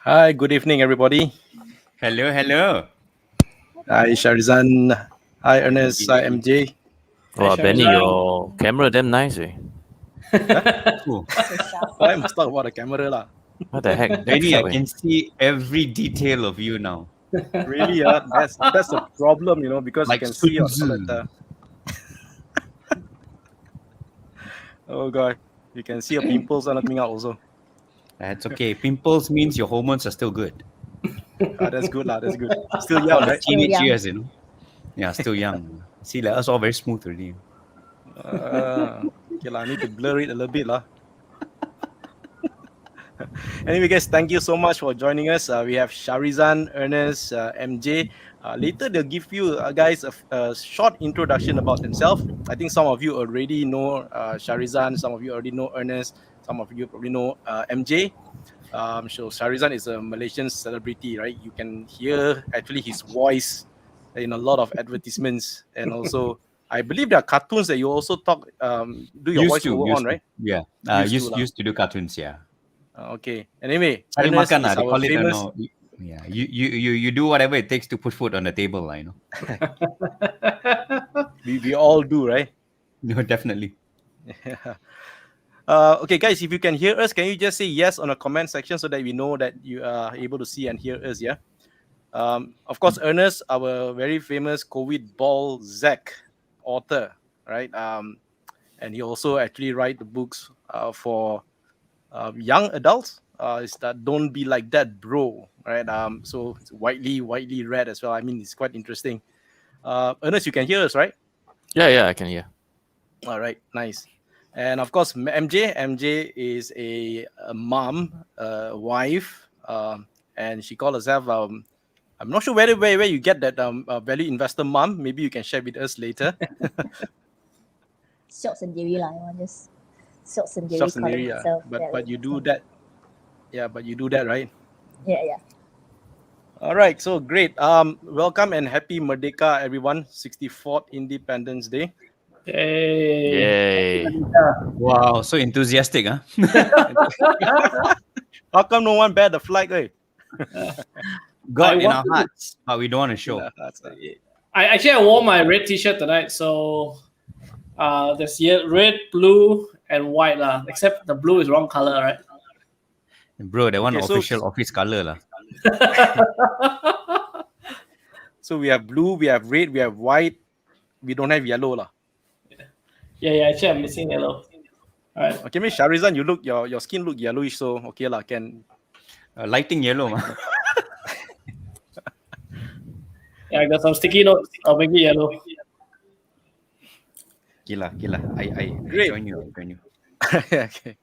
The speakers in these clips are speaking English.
Hi, good evening, everybody. Hello, hello. Hi, Sharizan. Hi, Ernest. Hi, MJ. Hi, Wow, Benny, Sharizan. your camera damn nice, eh? Huh? Oh, So sharp. Why must talk about the camera lah? What the heck? Damn Benny, I sharp, eh? can see every detail of you now. Really? That's the problem, because you Like can see Sun all that. Tzu. Oh God, you can see your pimples are not coming out also. That's okay. Pimples means your hormones are still good. That's good lah. That's good. Still For young, the right? Still teenage young. years, Yeah, still young. See, like us all very smooth already. Okay lah. I need to blur it a little bit lah. Anyway, guys, thank you so much for joining us. We have Sharizan, Ernest, MJ. Later, they'll give you guys a short introduction about themselves. I think some of you already know Sharizan, some of you already know Ernest, some of you probably know MJ. So Sharizan is a Malaysian celebrity, right? You can hear actually his voice in a lot of advertisements, and also I believe there are cartoons that you also do your voiceover on, right? Yeah. Used to do cartoons, yeah. Okay. Anyway, Cari Ernest makan is lah. They our call it, famous. no. Yeah, you do whatever it takes to put food on the table, We all do, right? No, definitely. Okay, guys, if you can hear us, can you just say yes on the comment section so that we know that you are able to see and hear us? Yeah. Of course, Ernest, our very famous CovidballZ author, right? And he also actually write the books for young adults. Is that Don't Be Like That, Bro, right? So it's widely read as well. I mean, it's quite interesting. Ernest, you can hear us, right? Yeah, I can hear. All right, nice. And of course, MJ. MJ is a mom, wife, and she called herself. I'm not sure where you get that value investor mom. Maybe you can share with us later. Short sendiri lah. I want just short sendiri Short calling sendiri, myself. but you do that. Yeah, but you do that, right? Yeah. All right, so great. Welcome and happy Merdeka, everyone. 64th Independence Day. Hey. Yay. Wow, so enthusiastic, huh? How come no one bear the flag? Eh? God I in our wanted to- hearts, but we don't want to show. I wore my red T-shirt tonight, so there's red, blue, and white lah. Except the blue is wrong color, right? Bro, that one Okay, so- official office color lah. So we have blue, we have red, we have white. We don't have yellow lah. Yeah. Actually, I'm missing yellow. All right. Okay, Miss Sharizan, your skin look yellowish, so okay lah. Can Lighting yellow, ma. Yeah, I got some sticky notes. I'll make it yellow. Gila. I Great. join you. okay.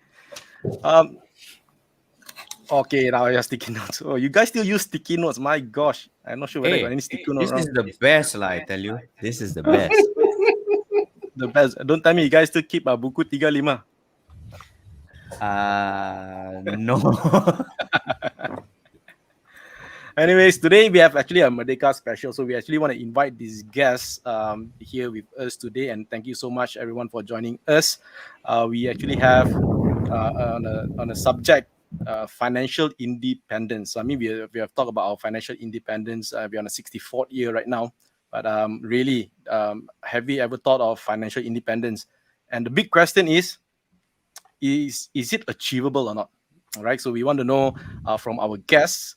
Okay, now your sticky notes. Oh, you guys still use sticky notes? My gosh, I'm not sure whether I got any sticky notes. This is the best lah, I tell you. This is the best. The best. Don't tell me you guys still keep buku 35. No. Anyways, today we have actually a Merdeka special, so we actually want to invite these guests here with us today, and thank you so much everyone for joining us. We actually have on a subject financial independence. I mean, we have talked about our financial independence. We're on a 64th year right now, but really, have we ever thought of financial independence? And the big question is it achievable or not? All right, so we want to know from our guests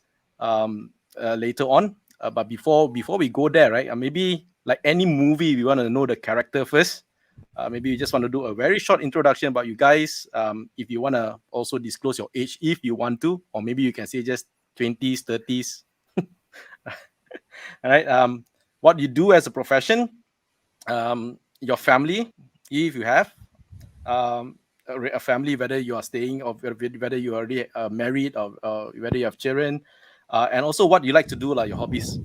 later on. But before we go there, right? Maybe like any movie, we want to know the character first. Maybe we just want to do a very short introduction about you guys. If you want to also disclose your age, if you want to, or maybe you can say just 20s, 30s. All right. What you do as a profession, your family, if you have. A family, whether you are staying or whether you are already married or whether you have children, and also what you like to do, like your hobbies.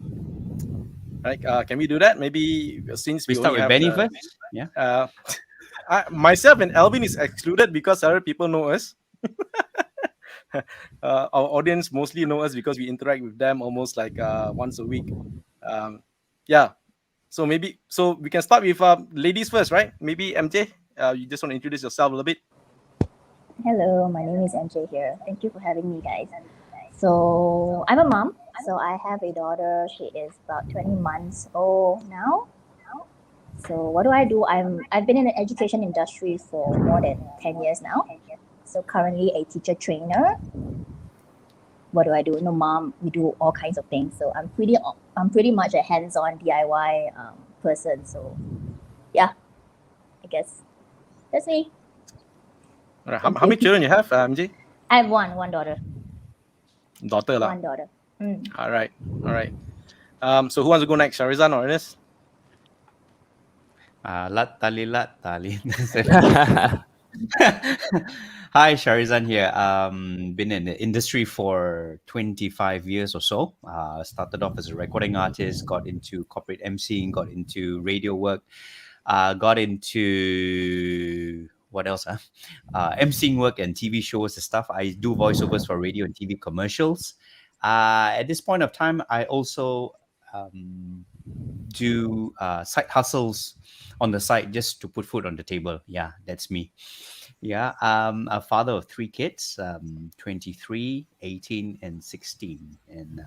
Right? Can we do that? Maybe since We start only with have Benny first. Yeah. myself and Alvin is excluded because other people know us. Our audience mostly know us because we interact with them almost like once a week. Yeah. So we can start with ladies first, right? Maybe MJ, you just want to introduce yourself a little bit. Hello, my name is MJ here. Thank you for having me, guys. So I'm a mom. So I have a daughter. She is about 20 months old now. So what do? I've been in the education industry for more than 10 years now. So currently a teacher trainer. What do I do? No, mom, we do all kinds of things. So I'm pretty much a hands-on DIY person. So yeah, I guess that's me. All right. How many children you have, MJ? I have one daughter. Daughter lah. One daughter. All right. So who wants to go next, Sharizan or Ernest? Lat tali. Hi, Sharizan here. Been in the industry for 25 years or so. Started off as a recording artist, got into corporate emceeing, got into radio work, got into what else? Emceeing work and TV shows and stuff. I do voiceovers for radio and TV commercials. At this point of time, I also do side hustles on the side just to put food on the table. Yeah, that's me. Yeah, a father of 3 kids, 23, 18, and 16. And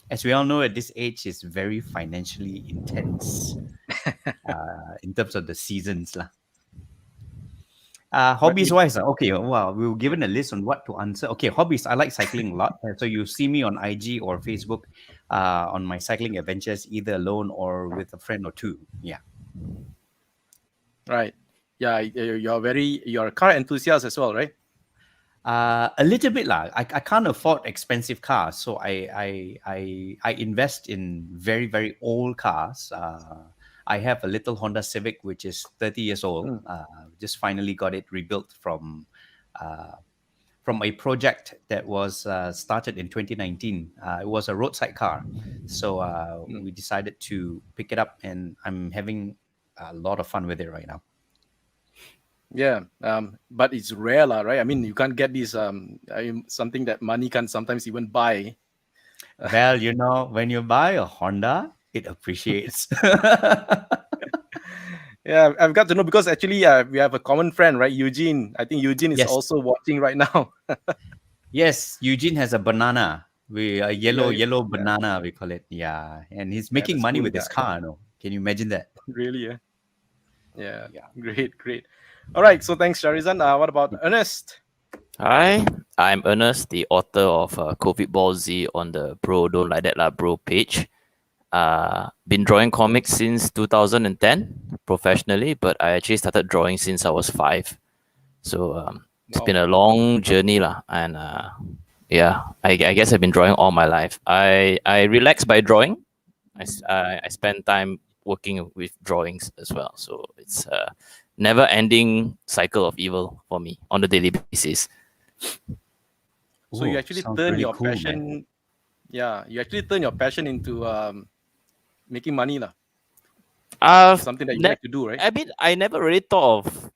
as we all know, at this age, it's very financially intense in terms of the seasons. Hobbies-wise, okay, well, we were given a list on what to answer. Okay, hobbies, I like cycling a lot. So you see me on IG or Facebook on my cycling adventures, either alone or with a friend or two. Yeah. Right. Yeah, you're a car enthusiast as well, right? A little bit lah. I can't afford expensive cars, so I invest in very, very old cars. I have a little Honda Civic which is 30 years old. Just finally got it rebuilt from a project that was started in 2019. It was a roadside car, so we decided to pick it up, and I'm having a lot of fun with it right now. Yeah, but it's rare, lah, right? I mean, you can't get this something that money can sometimes even buy. Well, when you buy a Honda, it appreciates. Yeah, I've got to know because actually we have a common friend, right? Eugene. I think Eugene is Yes. also watching right now. Yes, Eugene has a banana. A yellow Yeah. banana, we call it. Yeah, and he's Yeah, making the money spoon with his guy. car. No, can you imagine that? Really, yeah. Yeah. Yeah. Great. All right, so thanks, Sharizan. What about Ernest? Hi, I'm Ernest, the author of CovidballZ on the Bro Don't Like That La Bro page. Been drawing comics since 2010 professionally, but I actually started drawing since I was 5. So it's Wow. been a long journey lah, and yeah, I guess I've been drawing all my life. I relax by drawing. I spend time working with drawings as well. So it's a never-ending cycle of evil for me on a daily basis. So you Ooh, actually sounds turn really your cool, man. passion. Yeah, you actually turn your passion into making money, lah. Something that you like to do, right? I mean, I never really thought of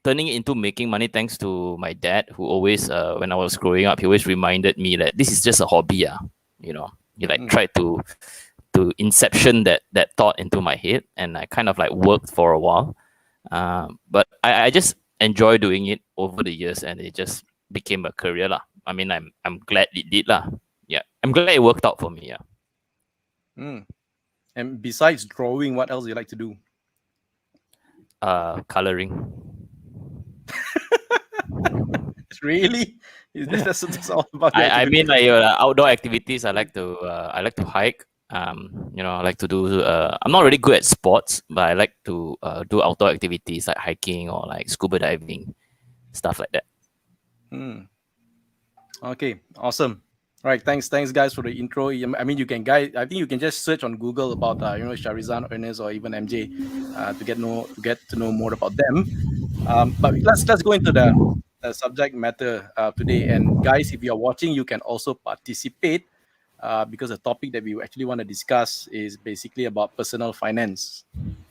turning it into making money, thanks to my dad, who always, when I was growing up, he always reminded me that this is just a hobby. He tried to inception that thought into my head, and I kind of like worked for a while. But I just enjoy doing it over the years, and it just became a career lah. I mean, I'm glad it did lah. Yeah, I'm glad it worked out for me. Yeah. And besides drawing, what else do you like to do? Coloring. Really? That's all about it? I mean, like outdoor activities. I like to hike. I like to do. I'm not really good at sports, but I like to do outdoor activities like hiking or like scuba diving, stuff like that. Okay, awesome. All right, thanks guys for the intro. I mean, I think you can just search on Google about Sharizan, Ernest, or even MJ to get to know more about them. But let's go into the subject matter today. And guys, if you are watching, you can also participate because the topic that we actually want to discuss is basically about personal finance,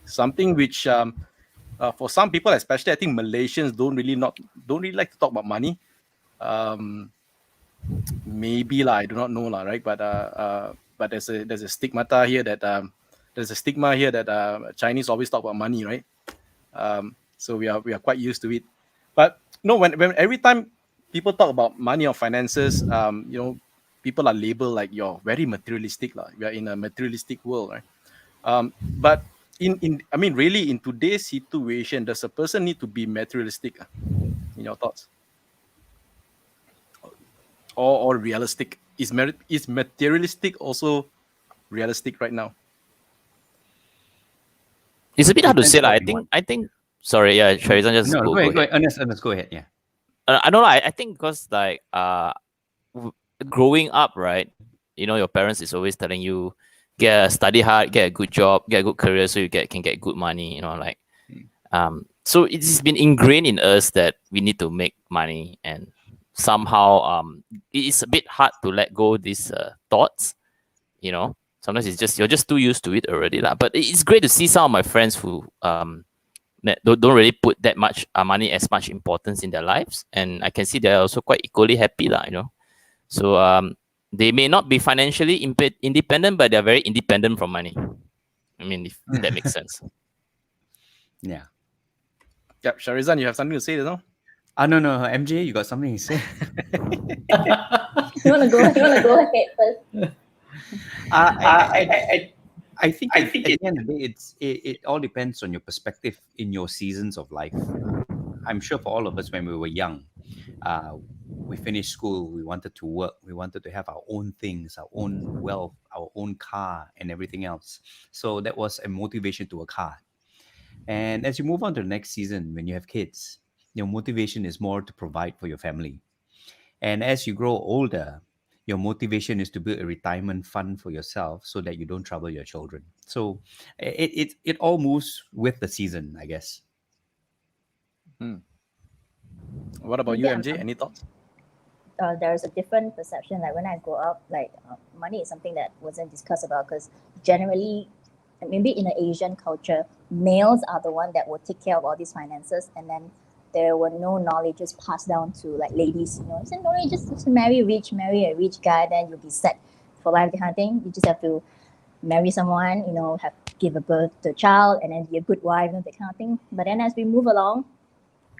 something which for some people, especially I think Malaysians don't really like to talk about money. Maybe lah, I do not know lah, right? But there's a stigma here that Chinese always talk about money, right? So we are quite used to it. But no, when every time people talk about money or finances, people are labeled like you're very materialistic. We are in a materialistic world, right? But I mean, really, in today's situation, does a person need to be materialistic? In your thoughts, or realistic? Is materialistic also realistic right now? It's a bit hard to Depends say. what I you think. want. I think. Sorry, yeah, Sharizan, just No, go go ahead, ahead. Ernest, go ahead. Yeah. I don't know. I think because like growing up, right? You know, your parents is always telling you, study hard, get a good job, get a good career, so you can get good money. You know, like so it's been ingrained in us that we need to make money, and somehow it is a bit hard to let go these thoughts. You know, sometimes it's just you're just too used to it already, lah. But it's great to see some of my friends who that don't really put that much money as much importance in their lives, and I can see they're also quite equally happy, lah. You know, so they may not be financially independent, but they're very independent from money. I mean, if that makes sense. Yeah. Yeah, Sharizan, you have something to say, no? No, MJ, you got something to say? You wanna go ahead first? I think at the end of the day, it all depends on your perspective in your seasons of life. I'm sure for all of us when we were young, we finished school, we wanted to work, we wanted to have our own things, our own wealth, our own car, and everything else. So that was a motivation to work hard. And as you move on to the next season, when you have kids, your motivation is more to provide for your family. And as you grow older, your motivation is to build a retirement fund for yourself so that you don't trouble your children. So it all moves with the season, I guess. What about you, Yeah. MJ? Any thoughts? There's a different perception. Like when I grew up, money is something that wasn't discussed about because generally, maybe in the Asian culture, males are the one that will take care of all these finances, and then there were no knowledges passed down to like ladies. You said no, you just marry a rich guy, then you'll be set for life. That kind of thing. You just have to marry someone, give a birth to a child, and then be a good wife, that kind of thing. But then as we move along,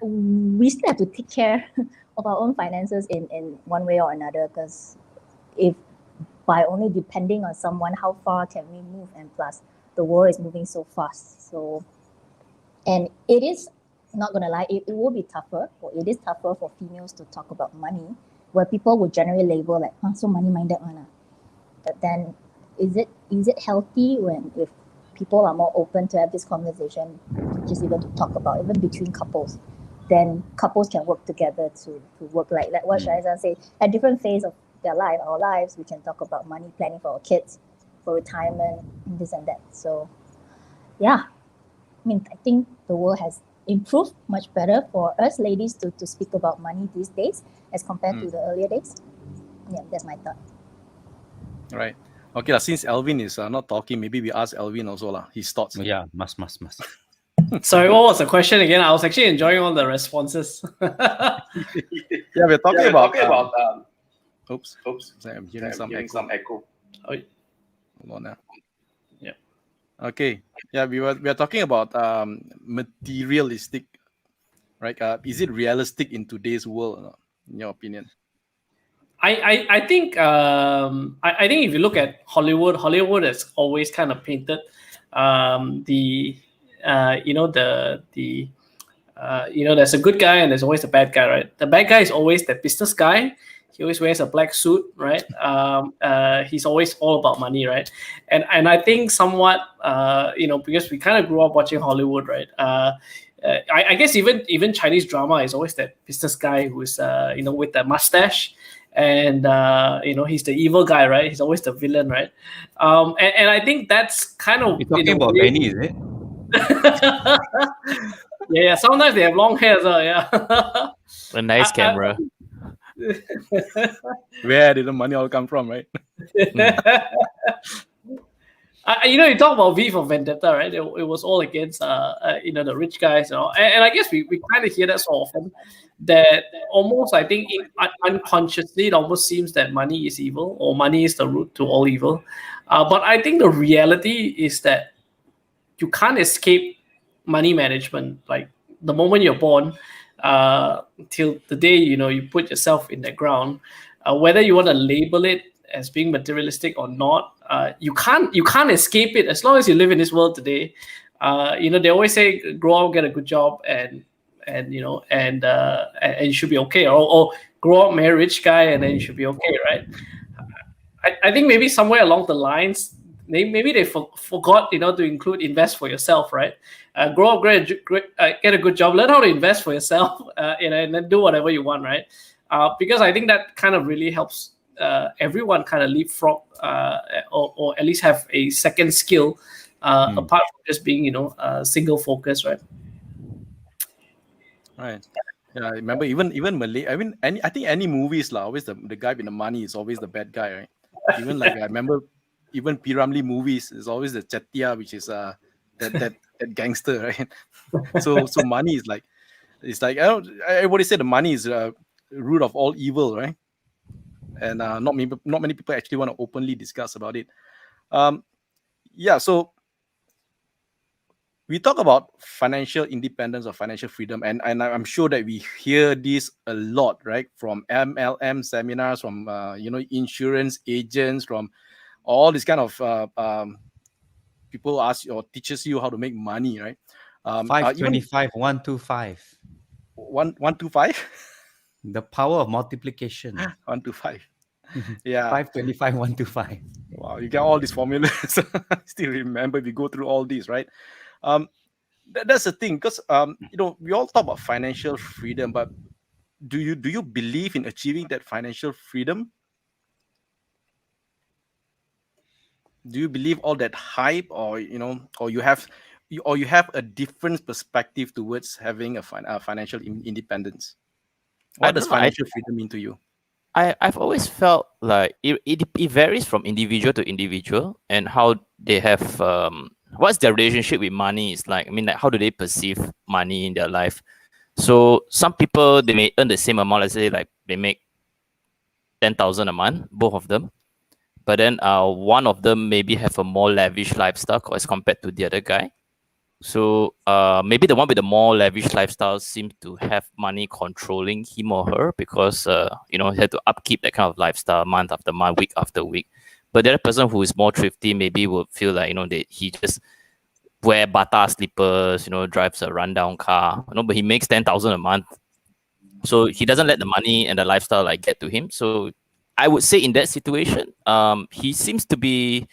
we still have to take care of our own finances in one way or another, because if by only depending on someone, how far can we move? And plus the world is moving so fast, and it is not gonna lie, it will be tougher, or it is tougher for females to talk about money, where people would generally label like so money minded one. But then is it healthy if people are more open to have this conversation, just even to talk about, even between couples, then couples can work together to work like what Sharizan say, at different phase of their life, our lives, we can talk about money, planning for our kids, for retirement, and this and that. So yeah, I think the world has improved much better for us ladies to speak about money these days as compared to the earlier days. Yeah, that's my thought. Right. Okay, since Alvin is not talking, maybe we ask Alvin also his thoughts. Yeah, must. Sorry, what was the question again? I was actually enjoying all the responses. Yeah, we're talking about. Oops. I'm hearing some echo. Oh. Hold on now. Yeah. Okay. Yeah, we are talking about materialistic, right? Is it realistic in today's world, in your opinion? I think I think if you look at Hollywood has always kind of painted there's a good guy and there's always a bad guy, right? The bad guy is always the business guy. He always wears a black suit, right? He's always all about money, right? And I think somewhat, because we kind of grew up watching Hollywood, right? I guess even Chinese drama is always that business guy who's with the mustache, and he's the evil guy, right? He's always the villain, right? And I think that's kind of You're talking about Benny, is it? Yeah. Sometimes they have long hair, so yeah. A nice camera. Where did the money all come from, right? You talk about V for Vendetta, right? It was all against the rich guys, and I guess we kind of hear that so often, that almost, I think unconsciously, it almost seems that money is evil, or money is the root to all evil. But I think the reality is that you can't escape money management. Like the moment you're born, till the day you put yourself in the ground, whether you want to label it as being materialistic or not, you can't escape it as long as you live in this world today. They always say, grow up, get a good job, and you should be okay, or grow up, marry a rich guy, and then you should be okay, right? I think maybe somewhere along the lines, maybe they forgot, to include invest for yourself, right? Grow up, get a good job, learn how to invest for yourself, and then do whatever you want, right? Because I think that kind of really helps everyone kind of leapfrog, or at least have a second skill, apart from just being, single focus, right? Right. Yeah, I remember even Malay. I mean, I think any movies lah, always the guy with the money is always the bad guy, right? Even like I remember, even P. Ramlee movies is always the Chettiya, which is that gangster, right? So money is like, it's like everybody said the money is root of all evil, right? And not many people actually want to openly discuss about it. Yeah, so we talk about financial independence or financial freedom, and I'm sure that we hear this a lot, right? From MLM seminars, from insurance agents, from all this kind of people ask or teaches you how to make money, right? 525, 125. 125. The power of multiplication. 125. Yeah. 525, 125. Wow, you get all these formulas. Still remember, we go through all these, right? That's the thing, because we all talk about financial freedom, but do you believe in achieving that financial freedom? Do you believe all that hype, or you have a different perspective towards having a financial independence? What does financial freedom mean to you? I've always felt like it varies from individual to individual, and how they have what's their relationship with money is like. I mean, like, how do they perceive money in their life? So some people, they may earn the same amount. Let's say like they make 10,000 a month, both of them, but then one of them maybe have a more lavish lifestyle as compared to the other guy. So maybe the one with the more lavish lifestyle seems to have money controlling him or her, because he had to upkeep that kind of lifestyle month after month, week after week. But the other person who is more thrifty maybe would feel like he just wear Bata slippers, drives a rundown car, but he makes 10,000 a month, so he doesn't let the money and the lifestyle like get to him. So I would say in that situation, he seems to be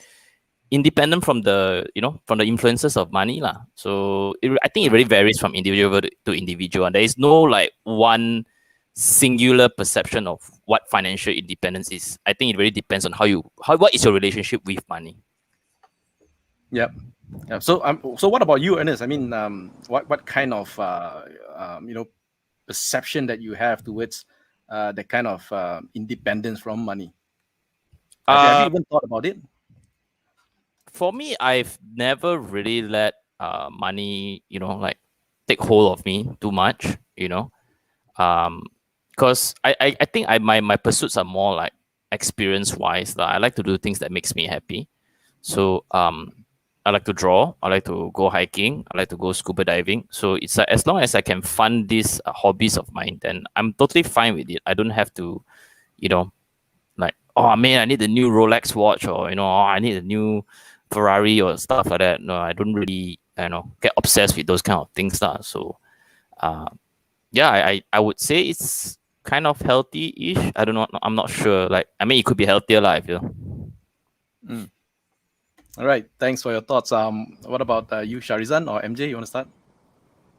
independent from the influences of money lah. So I think it really varies from individual to individual, and there is no like one singular perception of what financial independence is. I think it really depends on what is your relationship with money. Yep. Yeah. So what about you, Ernest? I mean, what kind of perception that you have towards the kind of independence from money? Have you even thought about it? For me, I've never really let money, like take hold of me too much, because I think my pursuits are more like experience wise. I like to do things that makes me happy. So I like to draw, I like to go hiking, I like to go scuba diving. So it's like, as long as I can fund these hobbies of mine, then I'm totally fine with it. I don't have to, like, oh man, I need a new Rolex watch, or I need a new Ferrari or stuff like that. No, I don't really, get obsessed with those kind of things. So, I would say it's kind of healthy-ish. I don't know. I'm not sure. Like, I mean, it could be healthier, I feel. All right. Thanks for your thoughts. What about you, Sharizan or MJ? You want to start?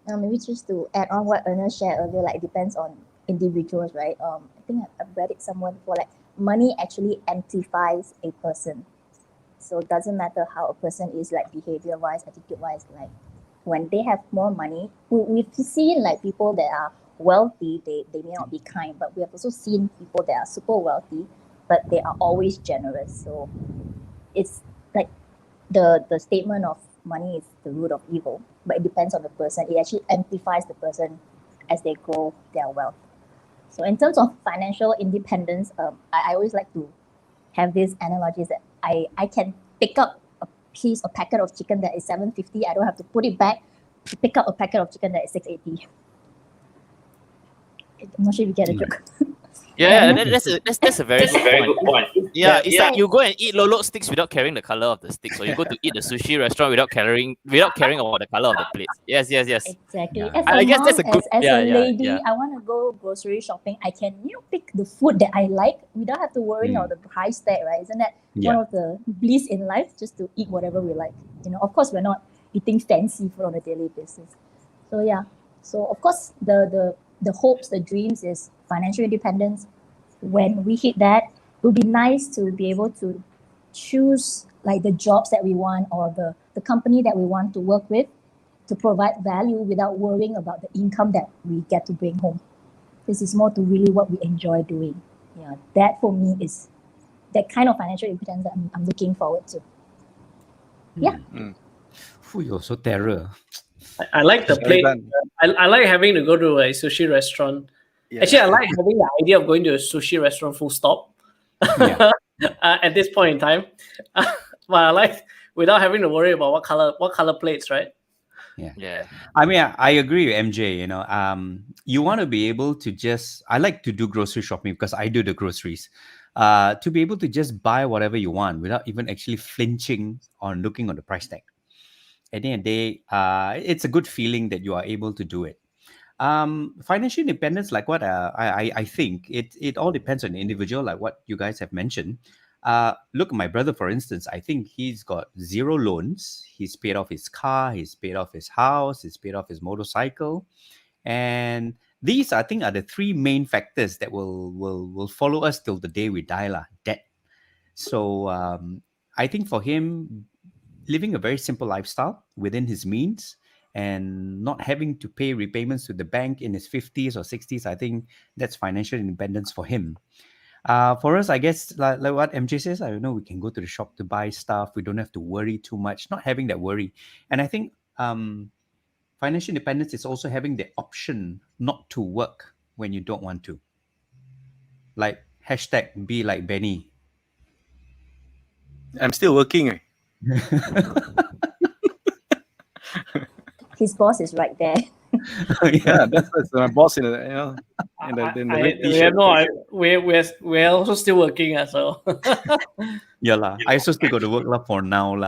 Maybe just to add on what Ernest shared earlier, like it depends on individuals, right? I think I've read it somewhere before, like money actually amplifies a person. So it doesn't matter how a person is, like behavior-wise, attitude-wise, like when they have more money, we've seen like people that are wealthy, they may not be kind, but we have also seen people that are super wealthy, but they are always generous. So it's like the statement of money is the root of evil, but it depends on the person. It actually amplifies the person as they grow their wealth. So in terms of financial independence, I always like to have these analogies that I can pick up a packet of chicken that is $7.50. I don't have to put it back to pick up a packet of chicken that is $6.80. I'm not sure if you get a joke. Yeah, that's a very good point. Yeah, it's like you go and eat lolo sticks without caring the color of the sticks, or you go to eat the sushi restaurant without caring about the color of the plates. Yes. Exactly. Yeah. As a I guess mom, that's a good. as a lady, Yeah. I want to go grocery shopping. I can pick the food that I like without have to worry about the price tag, right? Isn't that one of the bliss in life? Just to eat whatever we like. Of course, we're not eating fancy food on a daily basis. So yeah. So of course, the hopes, the dreams is financial independence. When we hit that, it would be nice to be able to choose like the jobs that we want or the company that we want to work with to provide value without worrying about the income that we get to bring home. This is more to really what we enjoy doing. Yeah, that for me is that kind of financial independence that I'm looking forward to. Yeah. You're so terror. I like the plate. Sharizan. I like having to go to a sushi restaurant. Yeah. Actually, I like having the idea of going to a sushi restaurant full stop Yeah. at this point in time. But I like without having to worry about what color plates, right? Yeah. I mean, I agree with MJ. You want to be able to just. I like to do grocery shopping because I do the groceries. To be able to just buy whatever you want without even actually flinching on looking on the price tag. At the end of the day, it's a good feeling that you are able to do it. Financial independence, like what I think, it all depends on the individual, like what you guys have mentioned. Look, my brother, for instance, I think he's got 0 loans. He's paid off his car, he's paid off his house, he's paid off his motorcycle. And these, I think, are the 3 main factors that will follow us till the day we die, debt. So I think for him, living a very simple lifestyle within his means and not having to pay repayments to the bank in his 50s or 60s, I think that's financial independence for him. For us, I guess, like what MJ says, I don't know, we can go to the shop to buy stuff. We don't have to worry too much, not having that worry. And I think financial independence is also having the option not to work when you don't want to. Like hashtag be like Benny. I'm still working. His boss is right there. Yeah, that's my boss in the red t-shirt. We're also still working, so. Yeah lah. I also still got to work for now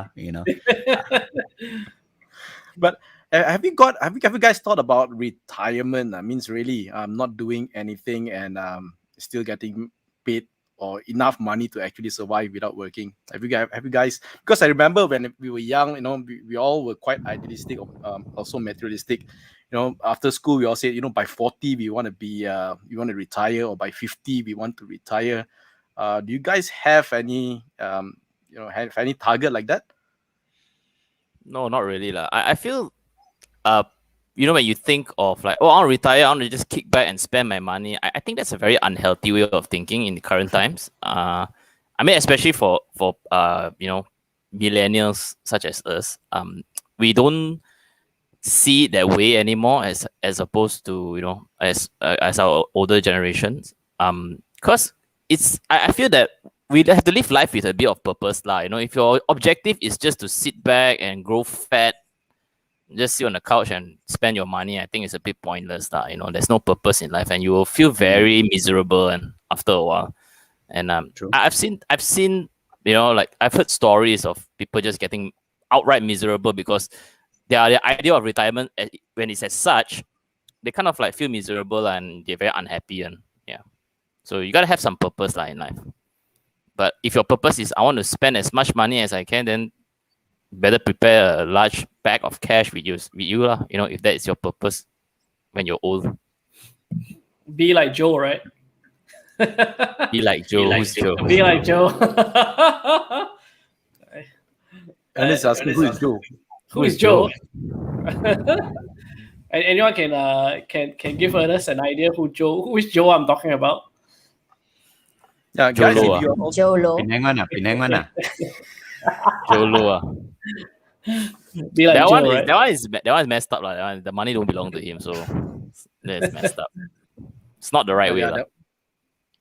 But have you guys thought about retirement? That means really not doing anything and still getting paid or enough money to actually survive without working. Have you guys? Because I remember when we were young, we all were quite idealistic, also materialistic. After school we all said, by 40 we want to retire, or by 50 we want to retire. Do you guys have any have any target like that? No, not really lah. I feel, when you think of like, oh, I want to retire, I want to just kick back and spend my money. I think that's a very unhealthy way of thinking in the current times. I mean, especially for millennials such as us, we don't see it that way anymore as opposed to as our older generations. Because I feel that we have to live life with a bit of purpose lah. If your objective is just to sit back and grow fat, just sit on the couch and spend your money, I think it's a bit pointless lah. There's no purpose in life, and you will feel very miserable and after a while. And I've seen like I've heard stories of people just getting outright miserable because their idea of retirement, when it's as such, they kind of like feel miserable and they're very unhappy, and yeah. So you gotta have some purpose in life. But if your purpose is I want to spend as much money as I can, then better prepare a large bag of cash with you lah. If that is your purpose when you're old. Be like Joe, right? Be like Joe. Who's Joe? Be like Joe. Ernest asking, who is Joe? Who is Joe? Anyone can give us an idea who is Joe I'm talking about? Yeah, guys, Jolo, if you're also, Jolo. Penang mana? Jolo. Be like That Joe, one right? is messed up lah. The money don't belong to him, so that's messed up. It's not the right way lah.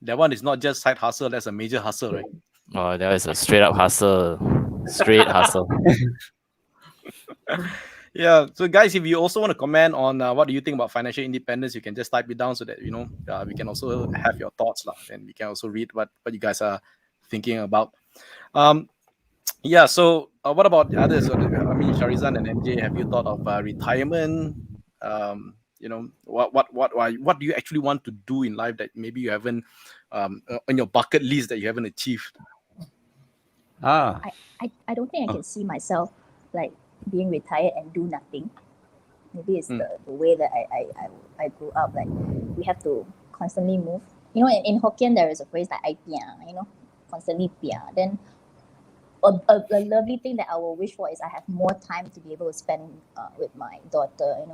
that one is not just side hustle, that's a major hustle, right? Oh, that is a straight up hustle. Straight hustle. Yeah. So, guys, if you also want to comment on what do you think about financial independence, you can just type it down so that we can also have your thoughts, lah. And we can also read what you guys are thinking about. Um, yeah. So, what about the others? I mean, Sharizan and MJ, have you thought of retirement? What do you actually want to do in life that maybe you haven't on your bucket list that you haven't achieved? Ah, I don't think I can see myself like being retired and do nothing. Maybe it's the way that I grew up. Like we have to constantly move. In Hokkien there is a phrase like "ai pia," constantly pia. Then a lovely thing that I will wish for is I have more time to be able to spend with my daughter.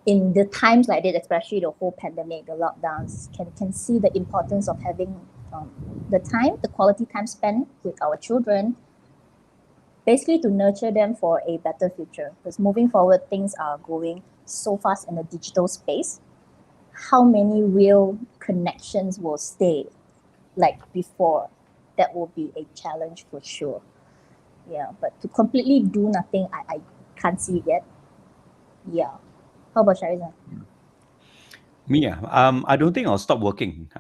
In the times like this, especially the whole pandemic, the lockdowns, can see the importance of having the quality time spent with our children, basically to nurture them for a better future. Because moving forward, things are going so fast in the digital space. How many real connections will stay like before? That will be a challenge for sure. Yeah, but to completely do nothing, I can't see it yet. Yeah. How about Sharizan? me, I don't think I'll stop working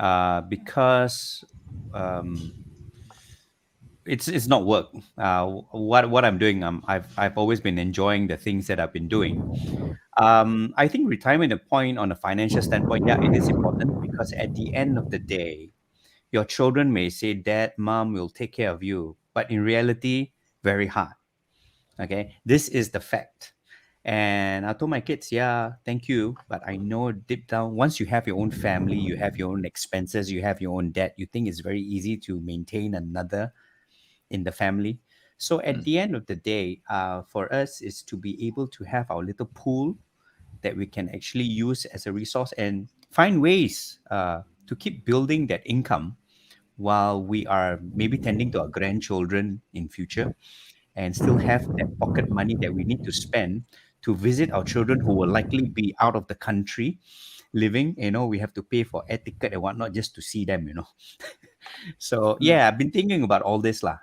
because it's not work. What I'm doing, I've always been enjoying the things that I've been doing. I think retirement, a point on a financial standpoint, yeah, it is important because at the end of the day, your children may say, "Dad, Mom will take care of you," but in reality, very hard. Okay, this is the fact. And I told my kids, yeah, thank you. But I know deep down, once you have your own family, you have your own expenses, you have your own debt, you think it's very easy to maintain another in the family. So at the end of the day, for us is to be able to have our little pool that we can actually use as a resource and find ways to keep building that income while we are maybe tending to our grandchildren in future and still have that pocket money that we need to spend to visit our children who will likely be out of the country living. We have to pay for air ticket and whatnot just to see them. So yeah, I've been thinking about all this lah.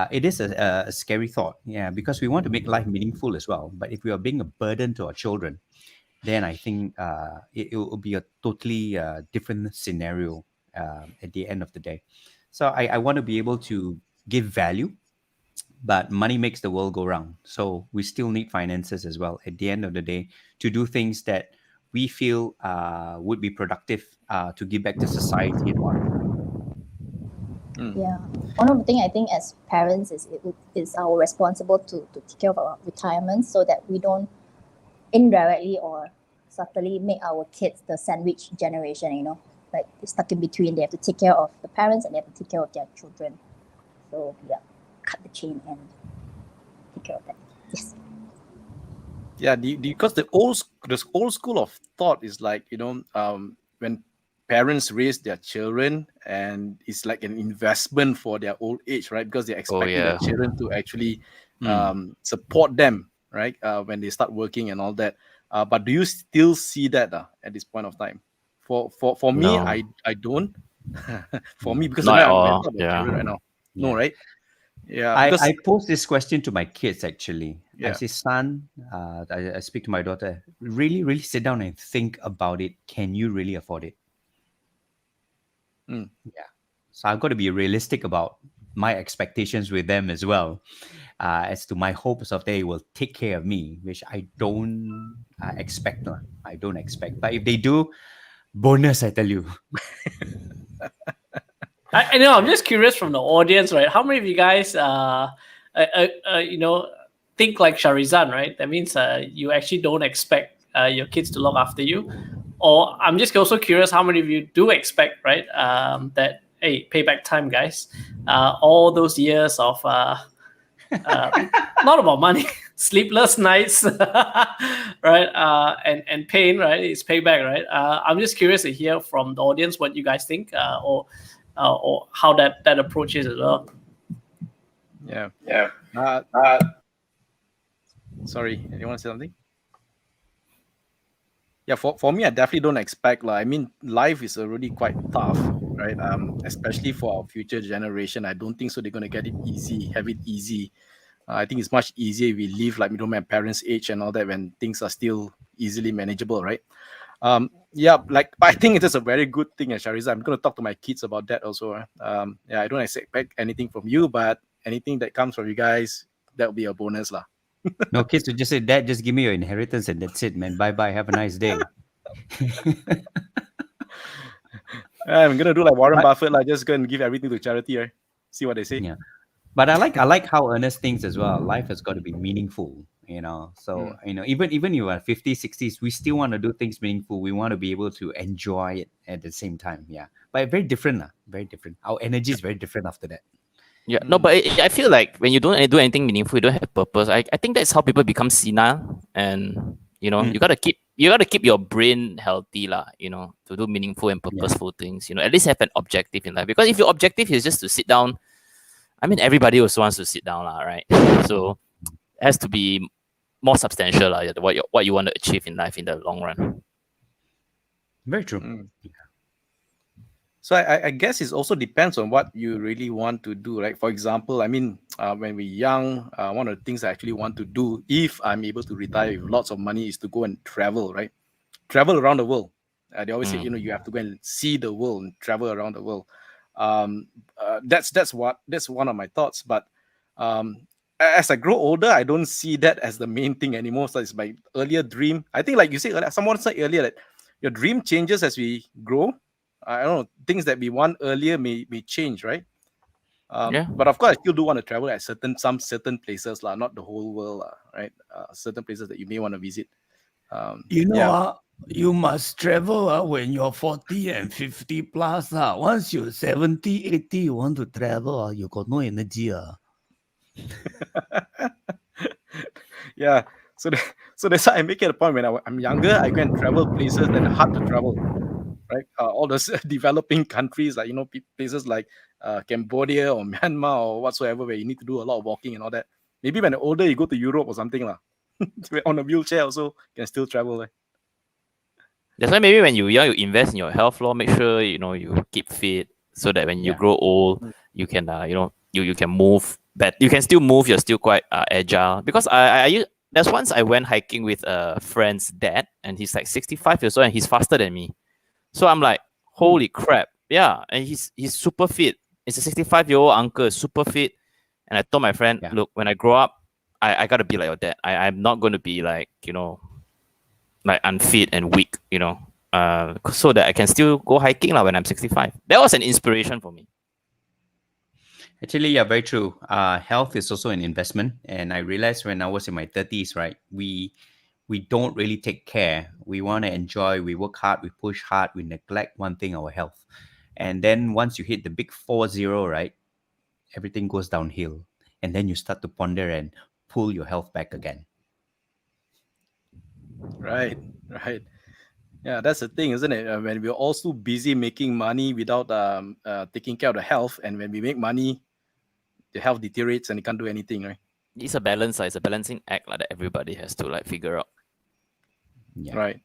It is a scary thought, yeah, because we want to make life meaningful as well. But if we are being a burden to our children, then I think it will be a totally different scenario at the end of the day. So I want to be able to give value, but money makes the world go round. So we still need finances as well at the end of the day to do things that we feel would be productive to give back to society and whatnot. Yeah. One of the things I think as parents is our responsible to take care of our retirement so that we don't indirectly or subtly make our kids the sandwich generation, like stuck in between. They have to take care of the parents and they have to take care of their children. So yeah, cut the chain and take care of that. Yes. Yeah, because the old school of thought is like when parents raise their children and it's like an investment for their old age, right? Because they're expecting their yeah. children to actually support them, right? When they start working and all that. But do you still see that at this point of time? For me, No, I don't. For me, because not at when I all. talk about Yeah. children right now, no, Yeah. right? Yeah, I because pose this question to my kids actually. I yeah. say, son, I speak to my daughter, really, really sit down and think about it. Can you really afford it? Yeah. So I've got to be realistic about my expectations with them as well, as to my hopes of they will take care of me, which I don't expect. Lah. I don't expect. But if they do, bonus, I tell you. I know. I'm just curious from the audience, right? How many of you guys, think like Sharizan, right? That means you actually don't expect your kids to look after you. Or I'm just also curious how many of you do expect, right? That hey, payback time, guys. All those years of not about money, sleepless nights, right? And pain, right? It's payback, right? I'm just curious to hear from the audience what you guys think, or how that approach is as well. Yeah. Sorry, you want to say something? Yeah, for me, I definitely don't expect. I mean, life is already quite tough, right? Especially for our future generation. I don't think so. They're gonna get it easy, have it easy. I think it's much easier if we live like my parents' age and all that when things are still easily manageable, right? Yeah, like I think it is a very good thing, Shariza. I'm going to talk to my kids about that also. Yeah, I don't expect anything from you, but anything that comes from you guys, that will be a bonus, lah. No, kids would just say, Dad, just give me your inheritance and that's it, man. Bye bye. Have a nice day. I'm gonna do like Warren But Buffett, like just go and give everything to charity, right? See what they say. yeah. But I like how Ernest thinks as well. Life has got to be meaningful, So, even you are 50s, 60s, we still want to do things meaningful. We want to be able to enjoy it at the same time. Yeah. But very different, very different. Our energy is very different after that. Yeah, no, but I feel like when you don't do anything meaningful, you don't have purpose. I think that's how people become senile, and you gotta keep your brain healthy, lah. To do meaningful and purposeful things. At least have an objective in life. Because if your objective is just to sit down, I mean, everybody also wants to sit down, lah, right? So it has to be more substantial, lah. What you want to achieve in life in the long run. Very true. So I guess it also depends on what you really want to do, right? For example, I mean, when we're young, one of the things I actually want to do, if I'm able to retire with lots of money, is to go and travel, right? Travel around the world. They always say, you have to go and see the world and travel around the world. That's one of my thoughts. But as I grow older, I don't see that as the main thing anymore. So it's my earlier dream. I think, like you said, someone said earlier that your dream changes as we grow. I don't know, things that we want earlier may change, right? But of course, I still do want to travel at some certain places, not the whole world, right? Certain places that you may want to visit. You must travel when you're 40 and 50 plus. Once you're 70, 80, you want to travel, you got no energy. Yeah, so that's why I make it a point when I'm younger, I go and travel places that are hard to travel. Right, all those developing countries, like places like Cambodia or Myanmar or whatsoever, where you need to do a lot of walking and all that. Maybe when you're older, you go to Europe or something, lah. On a wheelchair also can still travel. Right? That's why maybe when you're young, you invest in your health, make sure you keep fit, so that when you grow old, you can you can move. But you can still move. You're still quite agile. Because there's once I went hiking with a friend's dad, and he's like 65 years old, and he's faster than me. So I'm like, holy crap. Yeah. And he's super fit. It's a 65-year-old uncle, super fit. And I told my friend, look, when I grow up, I got to be like your dad. I'm not going to be like, like unfit and weak, so that I can still go hiking when I'm 65. That was an inspiration for me. Actually, yeah, very true. Health is also an investment. And I realized when I was in my 30s, right, we don't really take care. We want to enjoy. We work hard. We push hard. We neglect one thing, our health. And then once you hit the big 40, right, everything goes downhill. And then you start to ponder and pull your health back again. Right. Yeah, that's the thing, isn't it? When we're also busy making money without taking care of the health, and when we make money, the health deteriorates and you can't do anything, right? It's a balance. It's a balancing act that everybody has to figure out. Yeah. Right.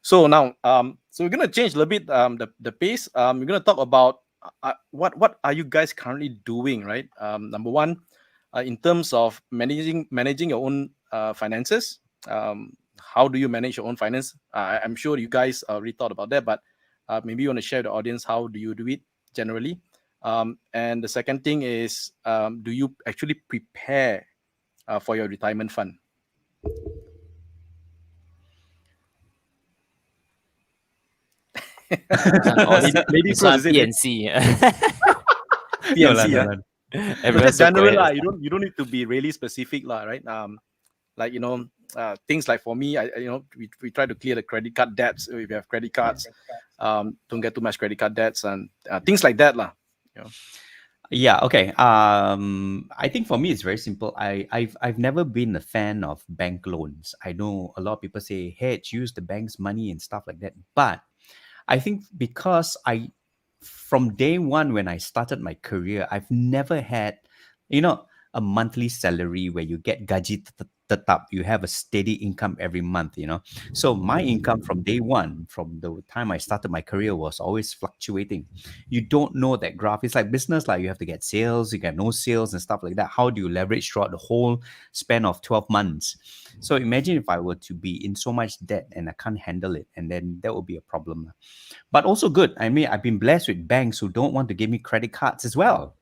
So now, so we're gonna change a little bit the pace. We're gonna talk about what are you guys currently doing, right? Number one, in terms of managing your own finances. How do you manage your own finance? I'm sure you guys already thought about that, but maybe you want to share with the audience, how do you do it generally? And the second thing is, do you actually prepare for your retirement fund? Maybe PNC. PNC, Everyone's general, you don't need to be really specific, right? Like things like for me, we try to clear the credit card debts if you have credit cards. Don't get too much credit card debts and things like that, Yeah. Okay. I think for me it's very simple. I've never been a fan of bank loans. I know a lot of people say, "Hey, use the bank's money and stuff like that." But I think because from day one when I started my career, I've never had, a monthly salary where you get gaji tetap. You have a steady income every month, So my income from day one, from the time I started my career, was always fluctuating. You don't know that graph. It's like business, like you have to get sales, you get no sales and stuff like that. How do you leverage throughout the whole span of 12 months? So imagine if I were to be in so much debt and I can't handle it, and then that would be a problem. But also good. I mean, I've been blessed with banks who don't want to give me credit cards as well.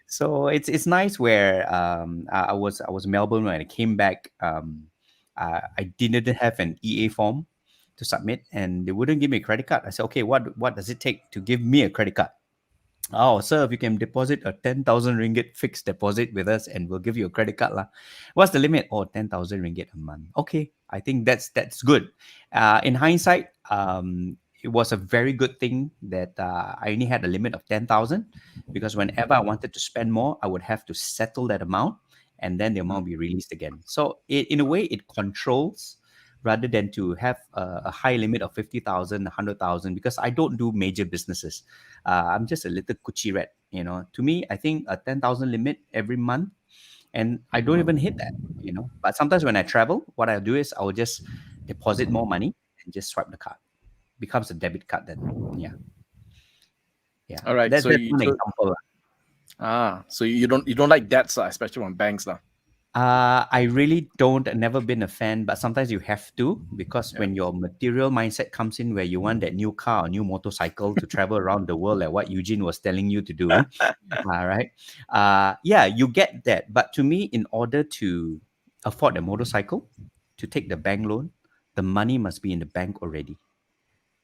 So it's nice where I was in Melbourne when I came back. I didn't have an EA form to submit, and they wouldn't give me a credit card. I said, okay, what does it take to give me a credit card? Oh, sir, if you can deposit a 10,000 ringgit fixed deposit with us, and we'll give you a credit card lah. What's the limit? Oh, 10,000 ringgit a month. Okay, I think that's good. In hindsight, it was a very good thing that I only had a limit of 10,000, because whenever I wanted to spend more, I would have to settle that amount, and then the amount be released again. So in a way, it controls rather than to have a high limit of 50,000, 100,000, because I don't do major businesses. I'm just a little kuchi rat, To me, I think a 10,000 limit every month, and I don't even hit that, But sometimes when I travel, what I'll do is I'll just deposit more money and just swipe the card. Becomes a debit card then. Yeah. All right. That's So one example. So you don't like debts, especially from banks, lah. I really don't. Never been a fan, but sometimes you have to, because when your material mindset comes in, where you want that new car or new motorcycle to travel around the world, like what Eugene was telling you to do, right? You get that. But to me, in order to afford a motorcycle, to take the bank loan, the money must be in the bank already.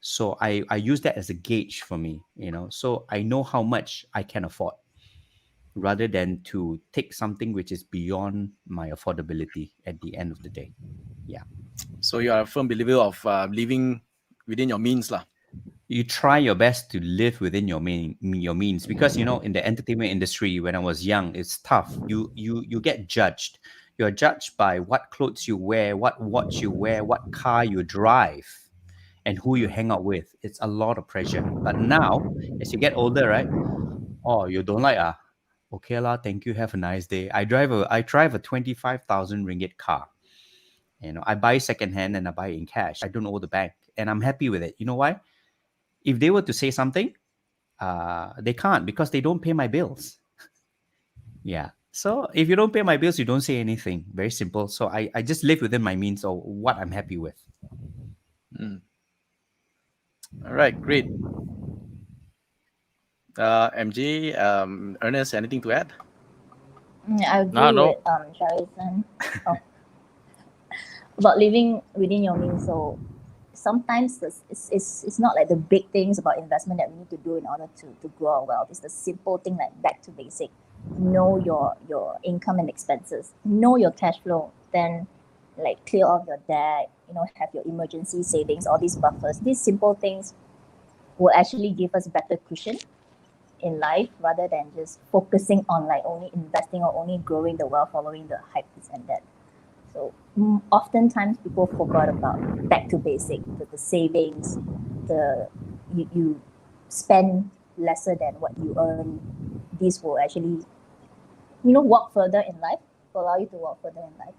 So I use that as a gauge for me, So I know how much I can afford, rather than to take something which is beyond my affordability at the end of the day. Yeah. So you are a firm believer of living within your means, lah. You try your best to live within your means, because in the entertainment industry, when I was young, it's tough. You get judged. You're judged by what clothes you wear, what watch you wear, what car you drive, and who you hang out with. It's a lot of pressure. But now, as you get older, right? Oh, you don't like okay lah, thank you, have a nice day. I drive a 25,000 ringgit car. I buy secondhand and I buy in cash. I don't owe the bank, and I'm happy with it. You know why? If they were to say something, they can't, because they don't pay my bills. Yeah. So if you don't pay my bills, you don't say anything. Very simple. So I just live within my means, or what I'm happy with. All right, great. MJ, Ernest, anything to add? I agree with Sharizan about living within your means. So sometimes it's not like the big things about investment that we need to do in order to grow our wealth. It's the simple thing, like back to basic. Know your income and expenses. Know your cash flow. Then like clear off your debt. Have your emergency savings, all these buffers. These simple things will actually give us better cushion in life, rather than just focusing on like only investing or only growing the wealth following the hype and that. So oftentimes people forgot about back to basic, the savings, you spend lesser than what you earn. This will actually walk further in life, will allow you to walk further in life.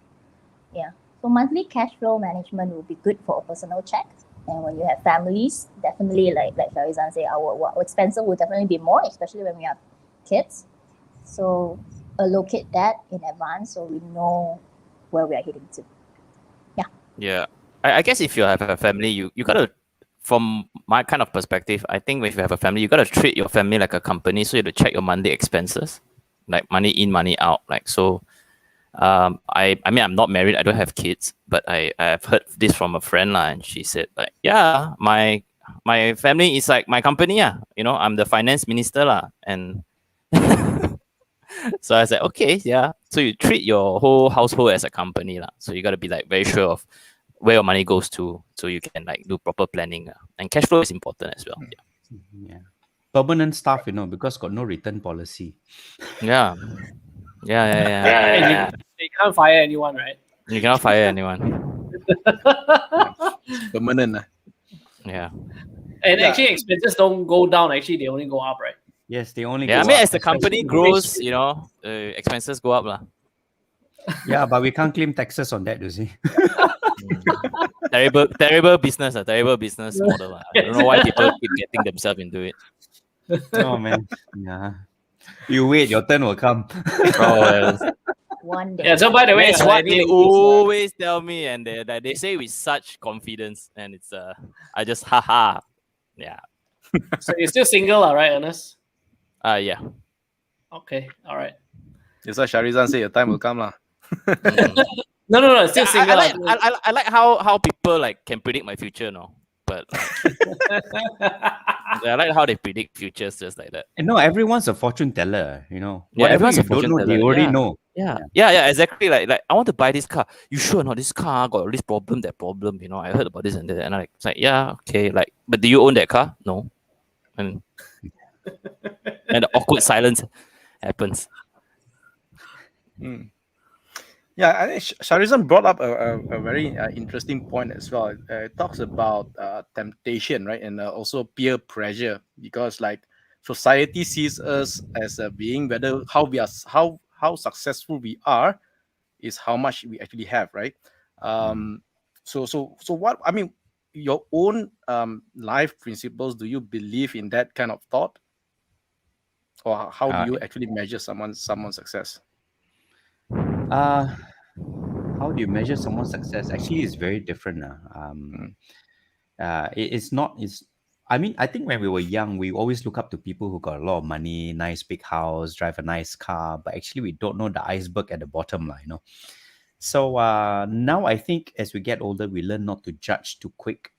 Yeah. So monthly cash flow management will be good for a personal check. And when you have families, definitely like Sharizan say, our expenses will definitely be more, especially when we have kids. So allocate that in advance so we know where we are heading to. Yeah. Yeah. I guess if you have a family, you gotta, from my kind of perspective, I think if you have a family, you gotta treat your family like a company. So you have to check your monthly expenses, like money in, money out. Like so. I mean, I'm not married, I don't have kids, but I've heard this from a friend and she said like, yeah, my family is like my company, I'm the finance minister and so I said, okay, yeah. So you treat your whole household as a company so you got to be like very sure of where your money goes to, so you can like do proper planning and cash flow is important as well. Yeah. Permanent staff, because got no return policy. Yeah. You can't fire anyone, right? You cannot fire anyone. Permanent. Yeah. And actually, expenses don't go down. Actually, they only go up, right? Yes, they only. Yeah, go I mean, up, as the company grows, expenses go up, Yeah, but we can't claim taxes on that, you see. Terrible business, a terrible business model. I don't know why people keep getting themselves into it. Oh man, yeah. You wait, your turn will come. Oh, well, One day. Yeah. So by the way, that's what any they ladies, always tell me, and they say with such confidence, and it's I just haha, yeah, so you're still single, all right, Ernest? yeah. Okay, all right. That's why Sharizan say your time will come lah. Mm. No, still Yeah, single. I like how people like can predict my future, no, but I like how they predict futures just like that. And no, everyone's a fortune teller, you know. Yeah, Whatever everyone's you a don't fortune know, they teller. already Yeah. know. Yeah, exactly. Like I want to buy this car. You sure or not? This car got this problem, that problem. You know, I heard about this and that, and it's like, yeah, okay. Like, but do you own that car? No. And and the awkward silence happens. Yeah, I think Sharizan brought up a very interesting point as well. It talks about temptation, right, and also peer pressure, because like society sees us as a being, whether how we are, how successful we are, is how much we actually have, right? Um, so what I mean, your own life principles. Do you believe in that kind of thought, or how do Uh, you actually measure someone's success? uh, how do you measure someone's success? Actually, it's very different. It's not. It's. I mean, I think when we were young, we always look up to people who got a lot of money, nice big house, drive a nice car. But actually, we don't know the iceberg at the bottom, you know. So now I think as we get older, we learn not to judge too quick.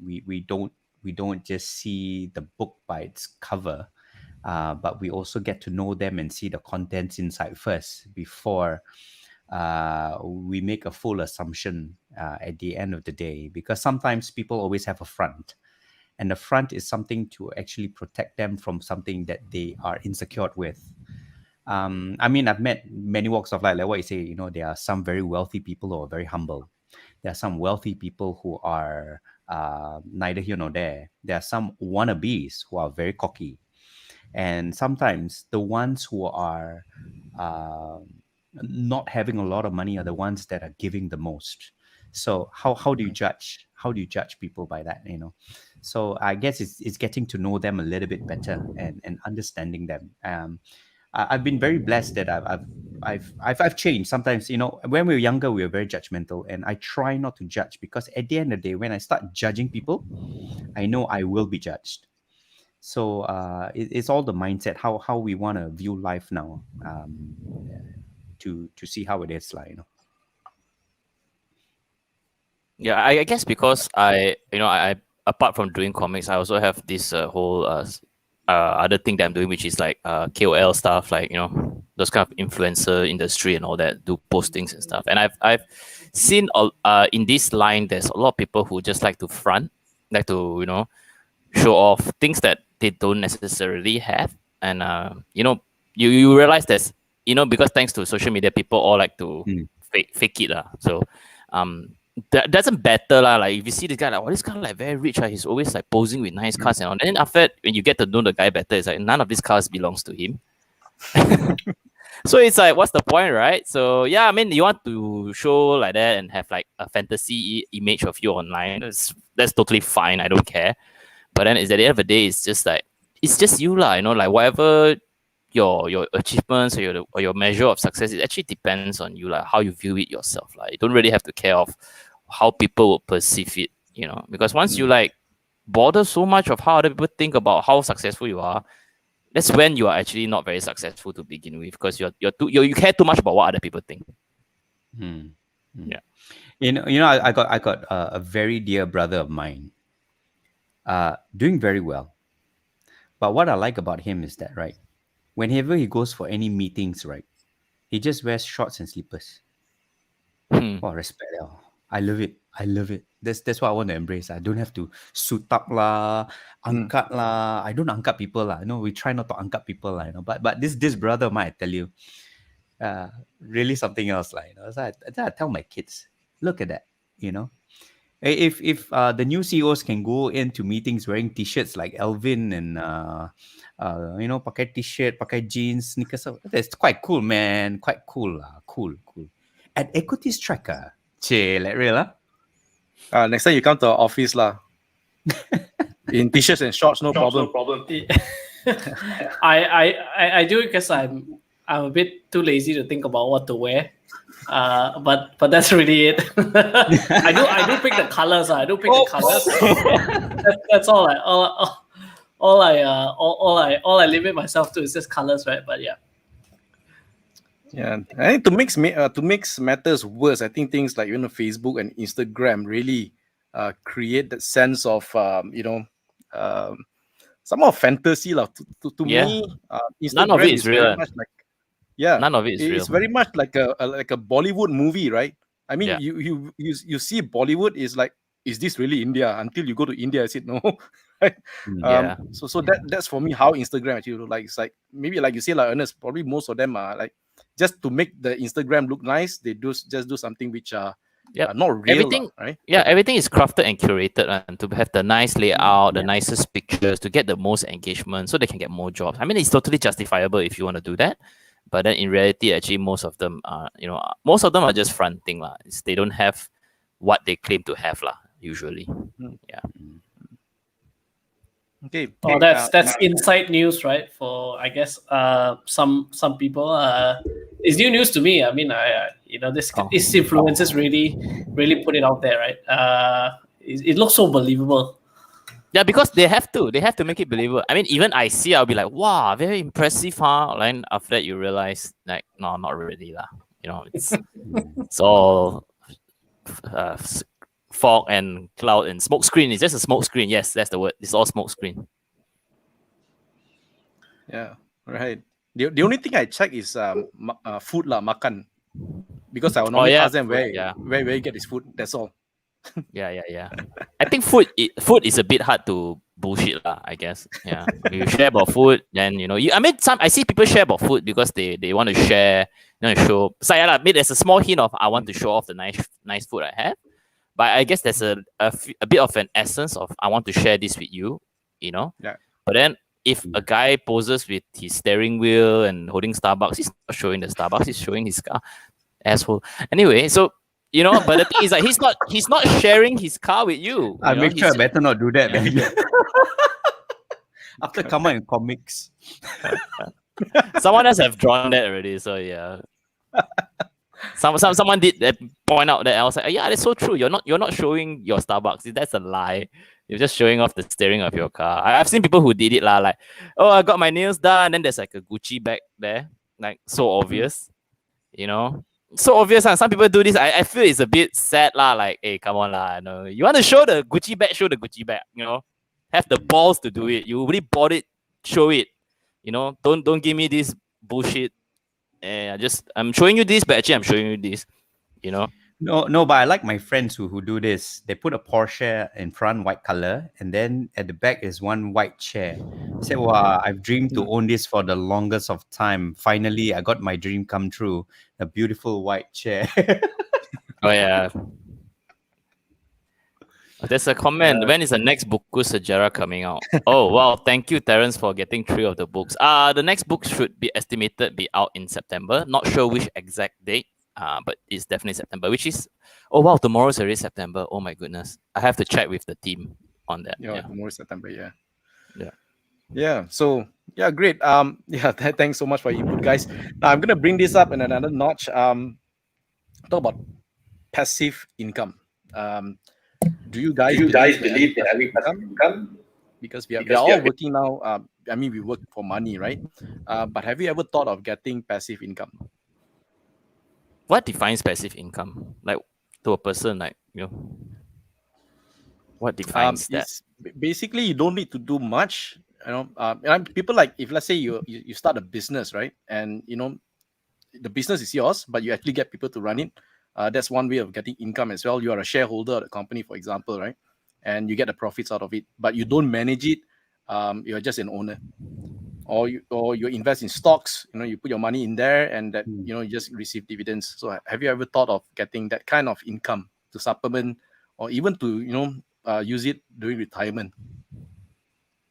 We don't just see the book by its cover, but we also get to know them and see the contents inside first before we make a full assumption at the end of the day. Because sometimes people always have a front, and the front is something to actually protect them from something that they are insecure with. I mean, I've met many walks of life, like what you say, you know, there are some very wealthy people who are very humble. There are some wealthy people who are neither here nor there. There are some wannabes who are very cocky. And sometimes the ones who are uh, not having a lot of money are the ones that are giving the most. So how do you judge? How do you judge people by that? You know, so I guess it's getting to know them a little bit better and understanding them. I've been very blessed that I've changed. Sometimes, you know, when we were younger, we were very judgmental, and I try not to judge, because at the end of the day, when I start judging people, I know I will be judged. So it's all the mindset, how we want to view life now, to see how it is like, you know. Yeah, I guess because I apart from doing comics, I also have this whole other thing that I'm doing, which is like KOL stuff, like those kind of influencer industry and all that, do postings and stuff. And I've seen in this line, there's a lot of people who just like to front, like to show off things that they don't necessarily have, and you realize there's because thanks to social media, people all like to fake it so that doesn't better lah. Like if you see this guy, like, oh, this guy like very rich, he's always like posing with nice cars and all. And then after that, when you get to know the guy better, it's like none of these cars belongs to him. So it's like, what's the point, right? So yeah, I mean, you want to show like that and have like a fantasy image of you online. That's totally fine. I don't care. But then at the end of the day, it's just like it's just you lah. Like whatever your achievements or your measure of success, it actually depends on you, like how you view it yourself. Like you don't really have to care of how people will perceive it, because once you like bother so much of how other people think about how successful you are, that's when you are actually not very successful to begin with, because you care too much about what other people think. Yeah. I got a very dear brother of mine, doing very well. But what I like about him is that, right, whenever he goes for any meetings, right, he just wears shorts and slippers. Oh, respect. I love it. I love it. That's what I want to embrace. I don't have to suit up lah, angkat lah. I don't angkat people lah. We try not to angkat people lah. But this brother of mine, I tell you, really something else lah. So I tell my kids, look at that. If the new CEOs can go into meetings wearing t-shirts like Elvin and pakai t-shirt, pakai jeans, sneakers, that's quite cool, man. Quite cool, cool. At Equities Tracker, like real, Next time you come to our office lah. In t-shirts and shorts, no problem. I do it because I'm a bit too lazy to think about what to wear. But that's really it. I do pick the colors. I do pick the colors. That's all I limit myself to is just colors, right? But yeah. Yeah, I think to mix matters worse, I think things like Facebook and Instagram really create that sense of some fantasy lah. To me, Instagram None of it is very real. much like None of it is it's real. very much like a Bollywood movie, right? I mean, Yeah. you see Bollywood is like, is this really India? Until you go to India, I said no. Right? Yeah. So that's for me how Instagram actually look like. It's like maybe like you say, like Ernest, probably most of them are like just to make the Instagram look nice. They just do something which are not real, Everything, right? Yeah, everything is crafted and curated and to have the nice layout, the nicest pictures, to get the most engagement, so they can get more jobs. I mean, it's totally justifiable if you want to do that, but then in reality, actually, most of them are just fronting lah. They don't have what they claim to have lah. Usually, yeah. Okay. Oh, that's inside news, right? For I guess some people. It's new news to me. I mean, this influencers really put it out there, right? It looks so believable. Yeah, because they have to make it believable. I mean, even I see, I'll be like, wow, very impressive, huh? Then after that, you realize, like, no, not really lah. It's all fog and cloud and smoke screen. It's just a smoke screen. Yes, that's the word. It's all smoke screen. Yeah, right. The only thing I check is food lah, makan, because I will normally ask them where you get this food. That's all. Yeah. I think food is a bit hard to bullshit lah, I guess. Yeah, you share about food, then I see people share about food because they want to share, show. So yeah, there's a small hint of I want to show off the nice food I have, but I guess there's a bit of an essence of I want to share this with you, Yeah. But then if a guy poses with his steering wheel and holding Starbucks, he's not showing the Starbucks, he's showing his car. Asshole. Anyway, so but the thing is like he's not sharing his car with you. I make sure I better not do that, man. After come out in comics. Someone else have drawn that already, so yeah. Someone did point out that I was like, yeah, that's so true. You're not showing your Starbucks. That's a lie. You're just showing off the steering of your car. I've seen people who did it lah, like, oh, I got my nails done, then there's like a Gucci bag there, like so obvious, so obvious. Some people do this. I feel it's a bit sad lah. Like, hey, come on lah. No, you want to show the Gucci bag? Show the Gucci bag. Have the balls to do it. You really bought it. Show it. Don't give me this bullshit. I'm showing you this, but actually I'm showing you this. No, but I like my friends who do this. They put a Porsche in front, white color, and then at the back is one white chair. I say, wow, I've dreamed to own this for the longest of time. Finally, I got my dream come true. A beautiful white chair. Oh, yeah. There's a comment. When is the next Buku Sejarah coming out? Oh, wow. Thank you, Terence, for getting 3 of the books. The next book should be estimated be out in September. Not sure which exact date. But it's definitely September, which is, oh wow, tomorrow is already September. Oh my goodness. I have to check with the team on that. Yeah, tomorrow is September, yeah. Yeah. So yeah, great. Thanks so much for your input, guys. Now I'm gonna bring this up in another notch. Talk about passive income. Do you guys believe in having passive income? Because we are all working now. I mean, we work for money, right? But have you ever thought of getting passive income? What defines passive income? Like, to a person, like, what defines that? Basically, you don't need to do much. People like, if let's say you start a business, right? And the business is yours, but you actually get people to run it. That's one way of getting income as well. You are a shareholder of the company, for example, right? And you get the profits out of it, but you don't manage it. You're just an owner. Or you invest in stocks, you put your money in there and that, you just receive dividends. So have you ever thought of getting that kind of income to supplement or even to use it during retirement?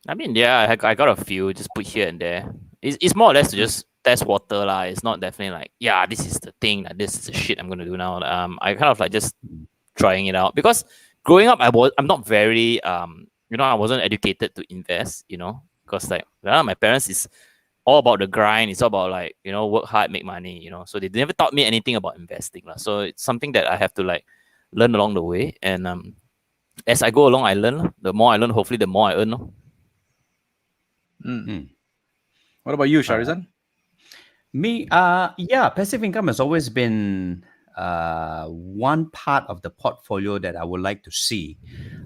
I mean, yeah, I got a few just put here and there. It's more or less to just test water lah. It's not definitely like, yeah, this is the thing, like this is the shit I'm gonna do now. I kind of like just trying it out because growing up I'm not very I wasn't educated to invest, because like my parents is all about the grind. It's all about like, work hard, make money, so they never taught me anything about investing lah. So it's something that I have to like learn along the way, and as I go along I learn lah. The more I learn, hopefully the more I earn lah. What about you, Sharizan? Me, yeah, passive income has always been one part of the portfolio that I would like to see.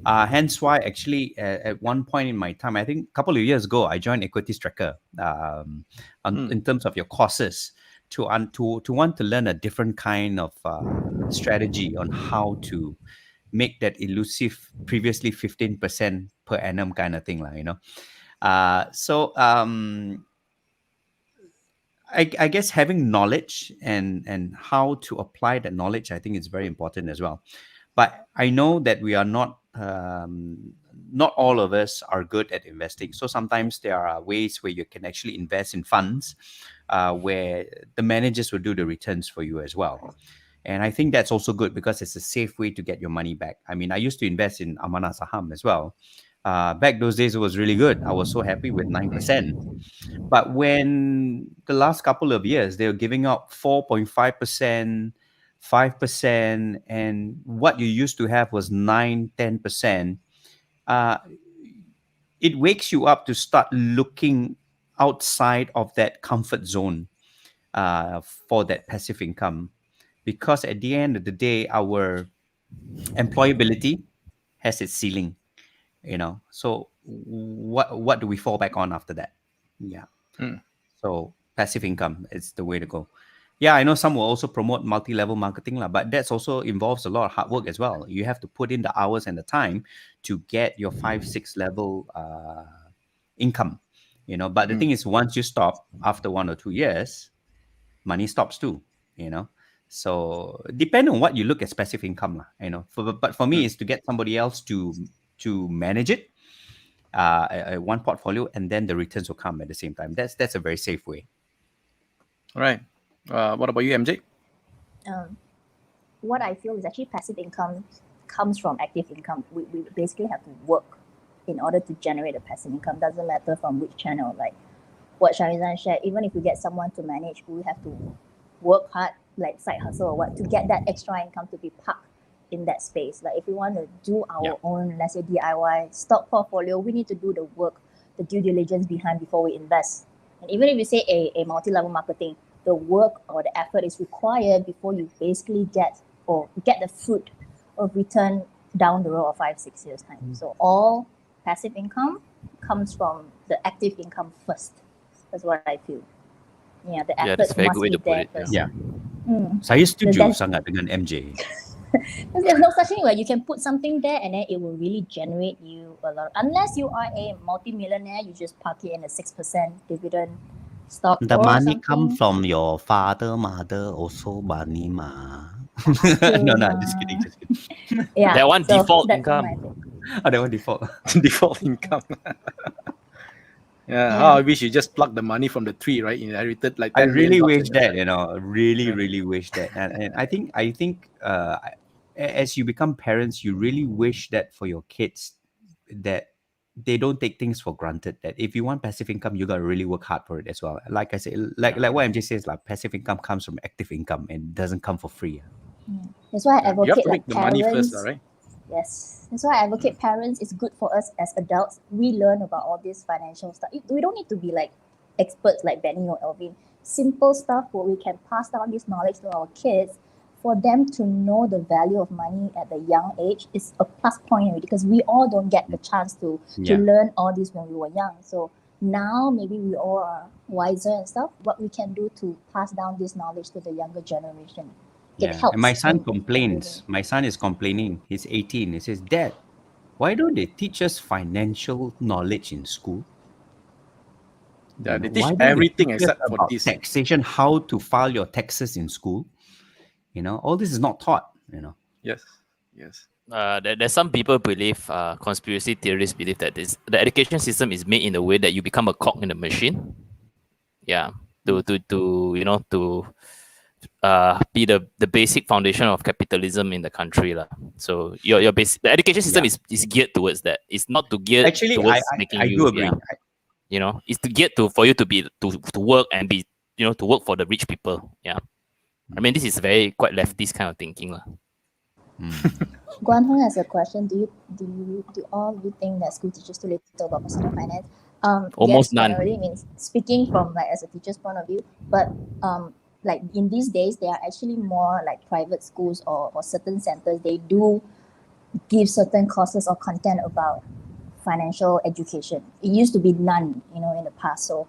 Hence why actually at one point in my time, I think a couple of years ago, I joined Equities Tracker in terms of your courses to want to learn a different kind of strategy on how to make that elusive previously 15% per annum kind of thing, I guess having knowledge and how to apply that knowledge, I think is very important as well. But I know that we are not all of us are good at investing. So sometimes there are ways where you can actually invest in funds where the managers will do the returns for you as well. And I think that's also good because it's a safe way to get your money back. I mean, I used to invest in Amanah Saham as well. Back those days, it was really good. I was so happy with 9%. But when the last couple of years, they were giving out 4.5%, 5%, and what you used to have was 9, 10%. It wakes you up to start looking outside of that comfort zone for that passive income. Because at the end of the day, our employability has its ceiling. So what do we fall back on after that? Yeah. So passive income is the way to go. Yeah, I know some will also promote multi-level marketing, but that's also involves a lot of hard work as well. You have to put in the hours and the time to get your 5-6 level income. But the thing is, once you stop after 1 or 2 years, money stops too. So depend on what you look as passive income, but for me, it's to get somebody else to manage it, one portfolio, and then the returns will come at the same time. That's a very safe way. All right. What about you, MJ? What I feel is actually passive income comes from active income. We basically have to work in order to generate a passive income. Doesn't matter from which channel. Like what Sharizan shared, even if we get someone to manage, we have to work hard, like side hustle or what, to get that extra income to be parked in that space. Like if we want to do our own, let's say DIY stock portfolio, we need to do the work, the due diligence behind before we invest. And even if you say a multi-level marketing, the work or the effort is required before you basically get the fruit of return down the road of 5-6 years time. So all passive income comes from the active income first. That's what I feel. Yeah, the effort that's very must good way be to put there it. first. Yeah. Saya setuju sangat dengan MJ. There's no such thing where you can put something there and then it will really generate you a lot. Unless you are a multi-millionaire, you just park it in a 6% dividend stock. The or money something. come from your father, mother, also money ma. No, just kidding. Yeah, That one so default that's income. my thing. That one default. Default income. Yeah, how I wish you just pluck the money from the tree, right? Inherited like I $10 million really wish and you're that, like, really wish that. And I think as you become parents, you really wish that for your kids, that they don't take things for granted. That if you want passive income, you got to really work hard for it as well. Like I say, like what MJ says, like passive income comes from active income and doesn't come for free. That's why I you have advocate to make like the money parents. first, right? Yes, that's why I advocate parents. It's good for us as adults. We learn about all this financial stuff. We don't need to be like experts like Benny or Elvin. Simple stuff where we can pass down this knowledge to our kids for them to know the value of money at the young age is a plus point because we all don't get the chance to learn all this when we were young. So now maybe we all are wiser and stuff. What we can do to pass down this knowledge to the younger generation. It helps. And my son complains. My son is complaining. He's 18. He says, "Dad, why don't they teach us financial knowledge in school? Yeah, they Why teach don't everything they teach us except for about this. taxation, how to file your taxes in school? All this is not taught. Yes. there's some people believe, conspiracy theorists believe that the education system is made in a way that you become a cog in the machine. Yeah, to be the basic foundation of capitalism in the country lah. So the education system is geared towards that. It's not to gear Actually, towards making I you do agree. it's to get for you to be to work and be to work for the rich people. Yeah, I mean this is very quite leftist kind of thinking lah. Guan Hong has a question. Do all you think that school teaches too little about personal finance? Almost yes, none. Generally means speaking from like as a teacher's point of view, but like in these days there are actually more like private schools or certain centers, they do give certain courses or content about financial education. It used to be none, in the past. So,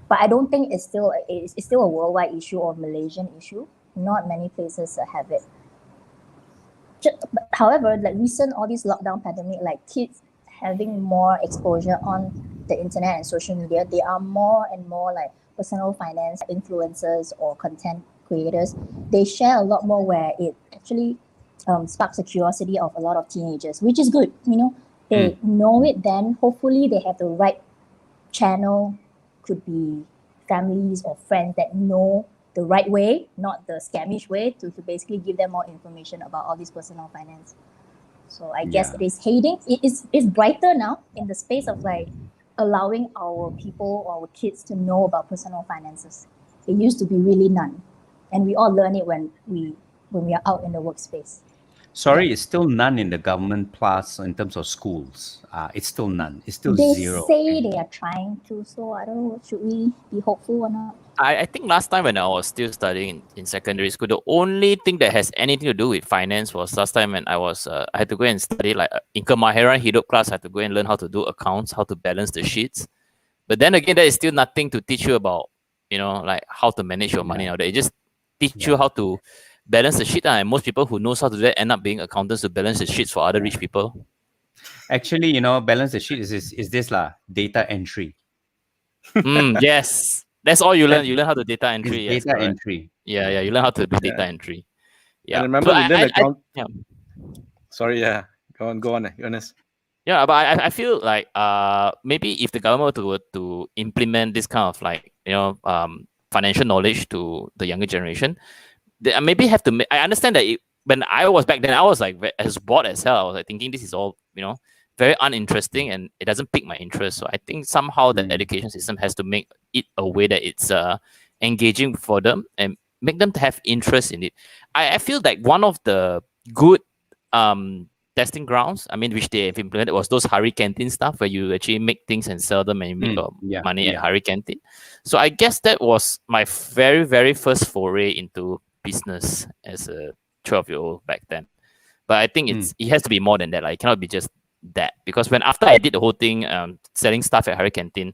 but I don't think it's still a worldwide issue or Malaysian issue. Not many places have it. But however, like recent all these lockdown pandemic, like kids having more exposure on the internet and social media, they are more and more like personal finance influencers or content creators. They share a lot more where it actually sparks the curiosity of a lot of teenagers, which is good. They know it, then hopefully they have the right channel, could be families or friends that know the right way, not the scamish way, to basically give them more information about all this personal finance. So I guess it is it's brighter now in the space of like allowing our people or our kids to know about personal finances. It used to be really none, and we all learn it when we are out in the workspace. Sorry, it's still none in the government plus in terms of schools. It's still none. It's still They zero. say they are trying to, so I don't know, should we be hopeful or not? I think last time when I was still studying in secondary school, the only thing that has anything to do with finance was last time when I was I had to go and study like in Kemahiran Hidup class. I had to go and learn how to do accounts, how to balance the sheets. But then again, there is still nothing to teach you about, like how to manage your money out there. It just teach you how to balance the sheet. And most people who knows how to do that end up being accountants to balance the sheets for other rich people. Actually, balance the sheet is this lah, data entry. Yes. That's all you learn. You learn how to data entry. It's data entry. Yeah. You learn how to do data entry. Yeah. And remember, we learned account. Yeah. Sorry, yeah. Go on, Ernest. Yeah, but I feel like maybe if the government were to implement this kind of like financial knowledge to the younger generation, they maybe have to. I understand that when I was back then, I was like as bored as hell. I was like thinking this is all very uninteresting and it doesn't pique my interest. So I think somehow the education system has to make it a way that it's engaging for them and make them to have interest in it. I feel like one of the good testing grounds, which they have implemented, was those Hari Canteen stuff where you actually make things and sell them and you make your money at Hari Canteen. So I guess that was my very, very first foray into business as a 12-year-old back then. But I think it has to be more than that. Like, it cannot be just that, because after I did the whole thing, selling stuff at Hari Canteen,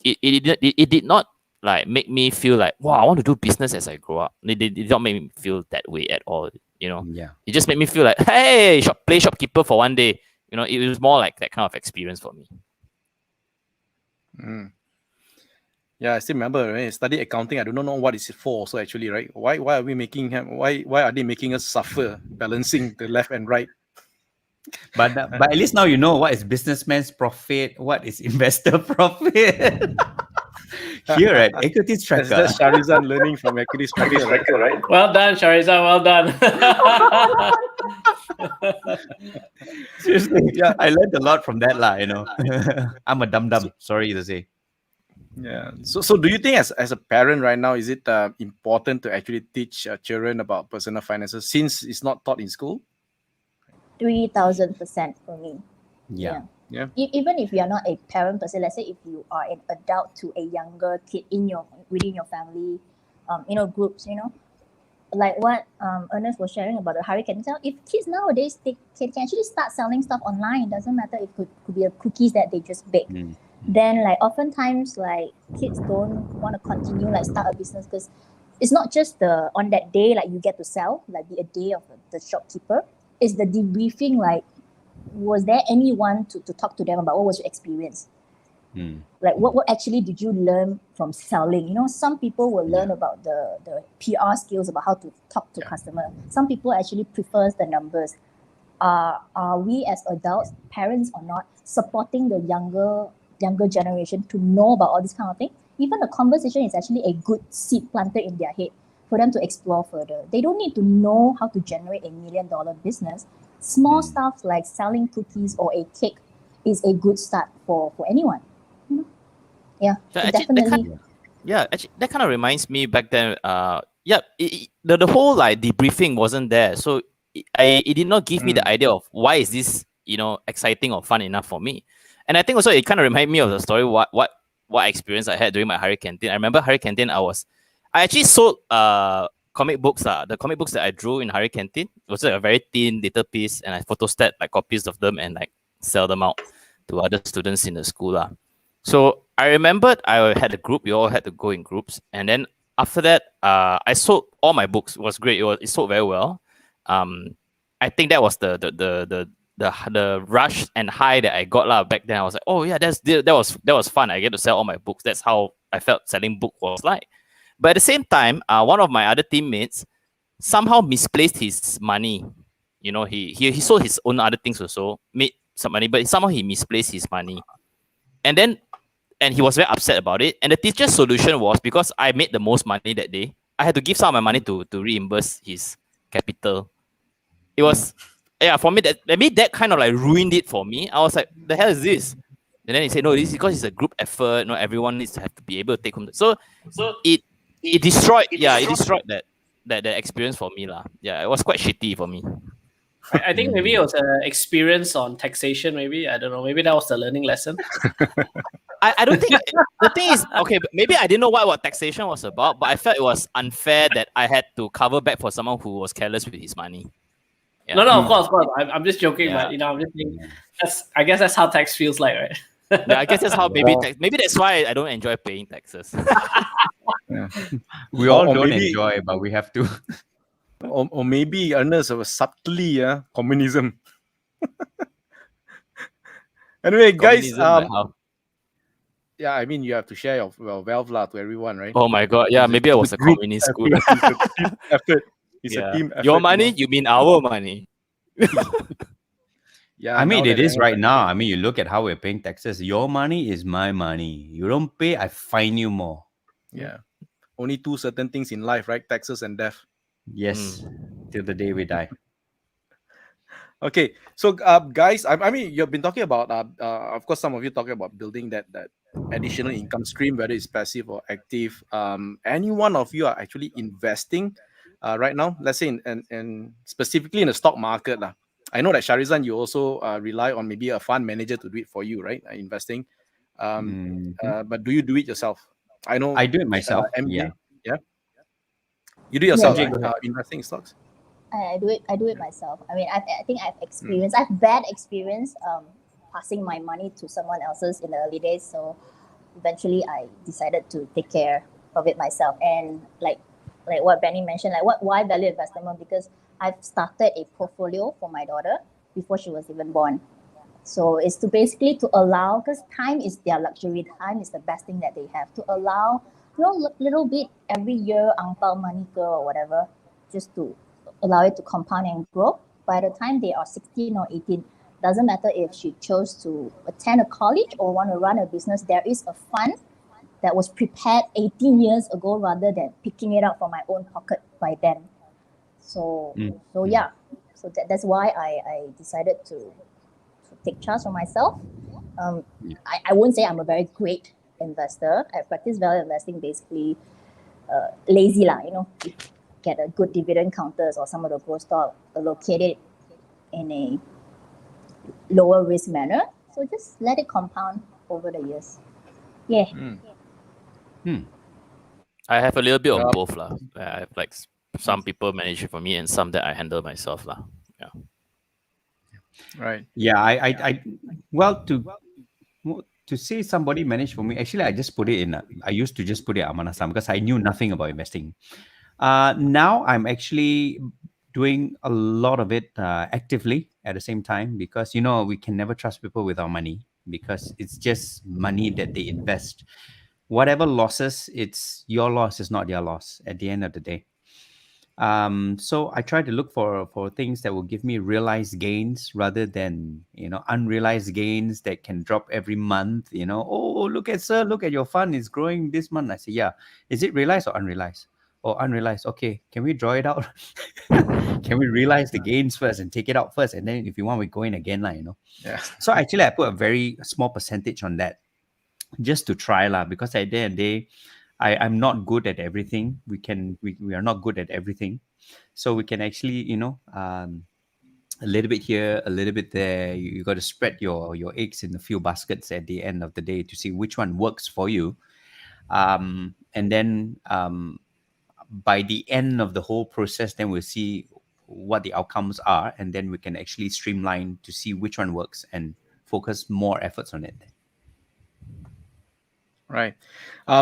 it did not like make me feel like, wow, I want to do business as I grow up. It did not make me feel that way at all. It just made me feel like, hey, play shopkeeper for one day. It was more like that kind of experience for me. Yeah, I still remember when I studied accounting. I do not know what it's for. So actually, right? Why are we making why are they making us suffer balancing the left and right? But at least now you know what is businessman's profit, what is investor profit. Here at Equities Tracker. That's Sharizan learning from Equities Tracker, right? Well done, Sharizan. Well done. Seriously, yeah, I learned a lot from that lah. I'm a dum-dum. Sorry to say. Yeah. So do you think as a parent right now, is it important to actually teach children about personal finances since it's not taught in school? 3,000% for me. Yeah. Even if you are not a parent person, let's say if you are an adult to a younger kid within your family, groups, like what Ernest was sharing about the Hari Canteen. If kids nowadays, they can actually start selling stuff online. It doesn't matter if it could be cookies that they just bake. Then like oftentimes like kids don't want to continue like start a business because it's not just on that day like you get to sell, like be a day of the shopkeeper. It's the debriefing, like was there anyone to talk to them about what was your experience? Like what actually did you learn from selling? Some people will learn about the PR skills about how to talk to customers. Some people actually prefers the numbers. are we as adults, parents or not, supporting the younger generation to know about all this kind of thing? Even the conversation is actually a good seed planted in their head for them to explore further. They don't need to know how to generate $1 million business. Small stuff like selling cookies or a cake is a good start for anyone. Yeah, So so actually, definitely. actually, that kind of reminds me back then. The whole like debriefing wasn't there, so it did not give me the idea of why is this exciting or fun enough for me. And I think also it kind of reminded me of the story what experience I had during my Hari Canteen. I remember Hari Canteen. I actually sold comic books. The comic books that I drew in Hari Canteen was like a very thin little piece, and I photostat like copies of them and like sell them out to other students in the school lah. So I remembered I had a group. We all had to go in groups, and then after that, I sold all my books. It was great. It sold very well. I think that was the rush and high that I got lah back then. I was like, oh yeah, that was fun. I get to sell all my books. That's how I felt selling book was like. But at the same time, one of my other teammates somehow misplaced his money. He sold his own other things also, made some money, but somehow he misplaced his money. And he was very upset about it. And the teacher's solution was, because I made the most money that day, I had to give some of my money to reimburse his capital. It was, for me, that kind of like ruined it for me. I was like, the hell is this? And then he said, no, this is because it's a group effort. No, everyone needs to have to be able to take home. So it destroyed that experience for me lah. Yeah, it was quite shitty for me. I think maybe it was an experience on taxation. Maybe, I don't know. Maybe that was the learning lesson. I don't think the thing is, okay, maybe I didn't know what taxation was about, but I felt it was unfair that I had to cover back for someone who was careless with his money. Yeah. No, of course. I'm just joking, Yeah. but I'm just thinking. I guess that's how tax feels like, right? Yeah, I guess that's how maybe that's why I don't enjoy paying taxes. We all Or don't maybe- enjoy, but we have to. or maybe Ernest was subtly communism. Anyway, guys, Communism, like how? yeah, I mean you have to share your wealth lah to everyone, right? Oh my god, yeah, maybe I was a group communist effort. school. It's a team effort. It's Yeah. a team effort. Your money, you mean our money. Yeah, I mean, now it that is Ernest right has- now. I mean, you look at how we're paying taxes. Your money is my money. You don't pay, I fine you more. Yeah, only two certain things in life, right? Taxes and death. Yes, till the day we die. Okay, so guys, I mean, you've been talking about, of course, some of you talking about building that additional income stream, whether it's passive or active. Any one of you are actually investing right now? Let's say in specifically in the stock market lah. I know that Sharizan, you also rely on maybe a fund manager to do it for you, right? Investing. But do you do it yourself? I know I do it myself. MJ, Yeah. you do it yourself, Yeah, right? go ahead. Investing in stocks. I do it myself. I mean, I think I've experienced. I've bad experience passing my money to someone else's in the early days. So eventually, I decided to take care of it myself. And like what Benny mentioned, why value investment? Because I've started a portfolio for my daughter before she was even born. So it's to basically to allow, because time is their luxury. Time is the best thing that they have. To allow, little bit every year, ang pao money girl or whatever, just to allow it to compound and grow. By the time they are 16 or 18, doesn't matter if she chose to attend a college or want to run a business, there is a fund that was prepared 18 years ago rather than picking it up from my own pocket by then. So that's why I decided to take charge of myself. I won't say I'm a very great investor. I practice value investing basically lazy lah, get a good dividend counters or some of the growth stock allocated in a lower risk manner. So just let it compound over the years. Yeah. I have a little bit of both lah. I have like some people manage it for me and some that I handle myself lah. Yeah. Right. Yeah, well, to say somebody managed for me, actually, I used to just put it in Amanasam because I knew nothing about investing. Now I'm actually doing a lot of it actively at the same time because, we can never trust people with our money because it's just money that they invest. Whatever losses, it's your loss, it's not their loss at the end of the day. So I try to look for things that will give me realized gains rather than unrealized gains that can drop every month. Oh, look at sir, look at your fund is growing this month. I say, yeah, is it realized or unrealized? Oh, unrealized. Okay, can we draw it out? Can we realize the gains first and take it out first, and then if you want, we go in again, Yeah. So actually, I put a very small percentage on that just to try lah, because at the end of the day, I'm not good at everything. We are not good at everything, so we can actually a little bit here, a little bit there. You got to spread your eggs in a few baskets at the end of the day to see which one works for you, and then by the end of the whole process, then we'll see what the outcomes are, and then we can actually streamline to see which one works and focus more efforts on it. Right.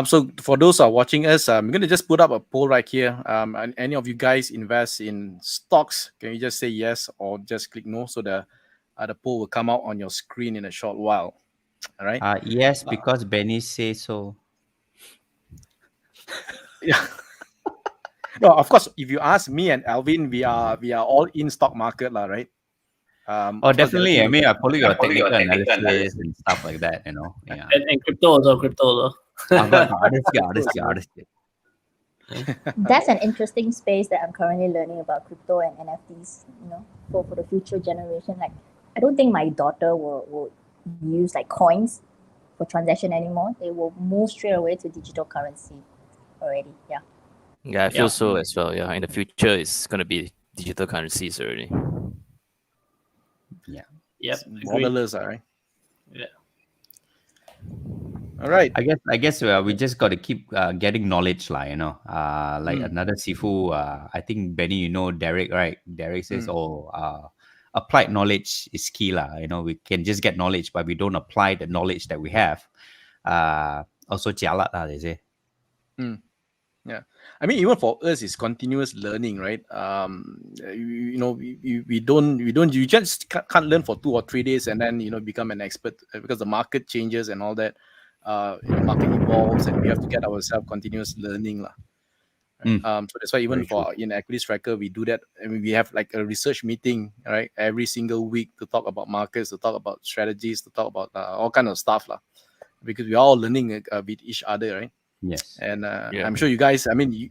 So for those who are watching us, I'm going to just put up a poll right here. And any of you guys invest in stocks, can you just say yes or just click no? So the poll will come out on your screen in a short while. All right. Yes, because Benny says so. Yeah. No, of course, if you ask me and Alvin, we are all in stock market, lah, right? Of course, Definitely. I mean, I follow your follow technical your technical analysis and stuff like that. Yeah. And crypto also. Others. That's an interesting space that I'm currently learning about crypto and NFTs, for the future generation. Like, I don't think my daughter will use like coins for transaction anymore. They will move straight away to digital currency already. Yeah. Yeah, I feel so as well. Yeah, in the future, it's going to be digital currencies already. Yeah. Yep. Borderless, all right? Yeah. All right. I guess we just got to keep getting knowledge, like another Sifu. I think Benny, Derek, right? Derek says, applied knowledge is key, lah. We can just get knowledge, but we don't apply the knowledge that we have. Also jialat lah, they say. Yeah, I mean, even for us, it's continuous learning, right? You just can't learn for 2 or 3 days and then become an expert, because the market changes and all that. The market evolves, and we have to get ourselves continuous learning, lah. So that's why even in Equity Tracker, we do that. I mean, we have like a research meeting, right, every single week to talk about markets, to talk about strategies, to talk about all kind of stuff, lah. Because we are all learning with each other, right? Yes. And I'm sure you guys, I mean,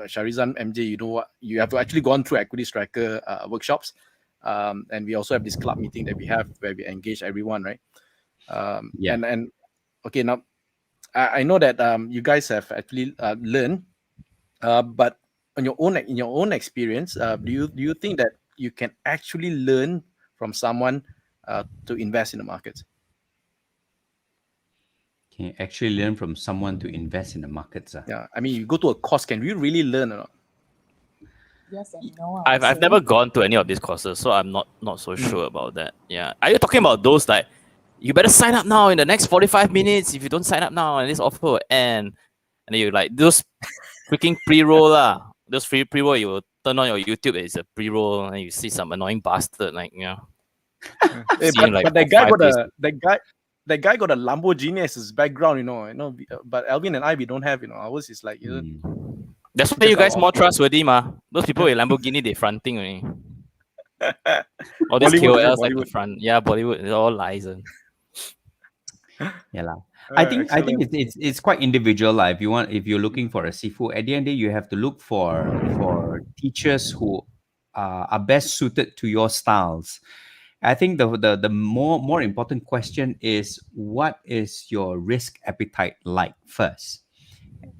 Sharizan, MJ, you have actually gone through Equity Tracker workshops. And we also have this club meeting that we have where we engage everyone, right? And okay, now I know that you guys have actually learned, but in your own experience, do you think that you can actually learn from someone to invest in the markets? Can you actually learn from someone to invest in the markets? Yeah, I mean, you go to a course, can you really learn or not? Yes and no. I've never gone to any of these courses, so I'm not so sure about that. Yeah, are you talking about those like you better sign up now in the next 45 minutes? If you don't sign up now, and this offer will end, and then you like those freaking pre-roll lah. Those free pre-roll, you will turn on your YouTube, it's a pre-roll, and you see some annoying bastard like But that guy got a Lamborghini as his background, But Alvin and I, we don't have, ours is like. That's why you guys more trustworthy, ma. Those people with Lamborghini, they fronting only. All these KOLs like to front. Yeah, Bollywood, it's all lies. Yeah, lah. I think it's quite individual, lah. If you're looking for a Sifu, at the end of the day, you have to look for teachers who are best suited to your styles. I think the more important question is, what is your risk appetite like first?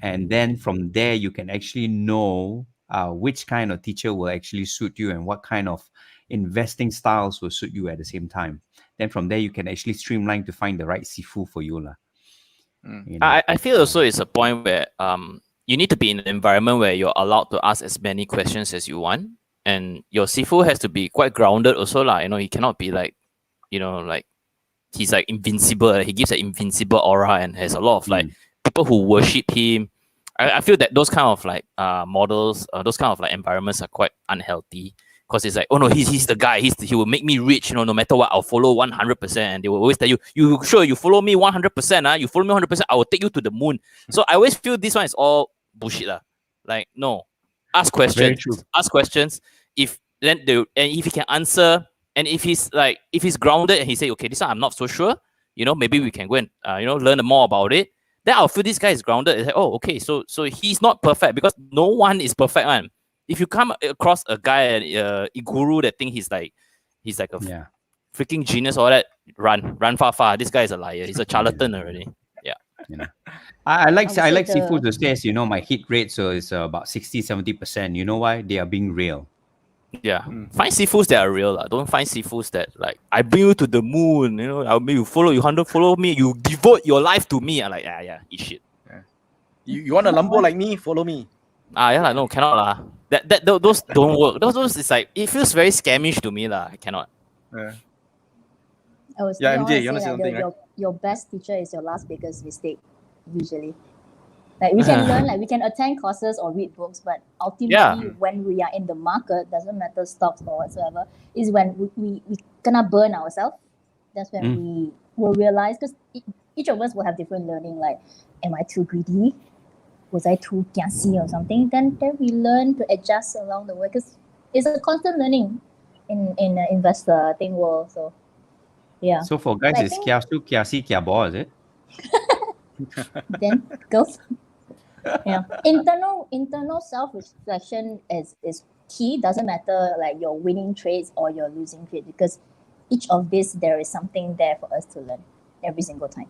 And then from there, you can actually know which kind of teacher will actually suit you and what kind of investing styles will suit you at the same time. Then from there, you can actually streamline to find the right Sifu for you, lah. I feel also it's a point where you need to be in an environment where you're allowed to ask as many questions as you want. And your Sifu has to be quite grounded also, lah. He cannot be like, like he's like invincible. He gives an invincible aura and has a lot of like people who worship him. I feel that those kind of like models, those kind of like environments are quite unhealthy, because it's like, oh no, he's the guy. He will make me rich. No matter what, I'll follow 100%. And they will always tell you, you follow me 100%. You follow me 100%. I will take you to the moon. So I always feel this one is all bullshit, lah. Like, no. Ask Very questions. true. Ask questions. If then they and if he can answer, and if he's grounded and he say, okay, this one I'm not so sure. Maybe we can go and learn more about it. Then I'll feel this guy is grounded. It's like, oh, okay, so he's not perfect, because no one is perfect, man. If you come across a guy, a guru that think he's like a Yeah. freaking genius or that, run far. This guy is a liar. He's a charlatan already. Yeah. You know, I like would I say like the- seafood who says, my hit rate so is about 60-70%. You know why? They are being real. Yeah. Find seafoods that are real. Don't find seafoods that like, I bring you to the moon, I'll make you follow me, you devote your life to me. I'm like, yeah, eat shit. You want a Lambo like me? Follow me. Yeah, no, cannot lah. Those don't work. Those is like, it feels very scamish to me lah. I cannot. I was Yeah, I MJ, wanna you wanna say say something, right? your best teacher is your last biggest mistake, usually. Like we can learn, like we can attend courses or read books, but ultimately when we are in the market, doesn't matter stocks or whatsoever, is when we gonna burn ourselves. That's when we will realize, because each of us will have different learning. Like, am I too greedy? Was I too gassy or something? Then we learn to adjust along the way, because it's a constant learning in the investor thing world. So yeah. So for guys, But I it's think- kiasu, kiasi, kiabo, is it? Then girls. Yeah. Internal self-reflection is key. Doesn't matter like your winning trades or your losing trades, because each of this there is something there for us to learn every single time.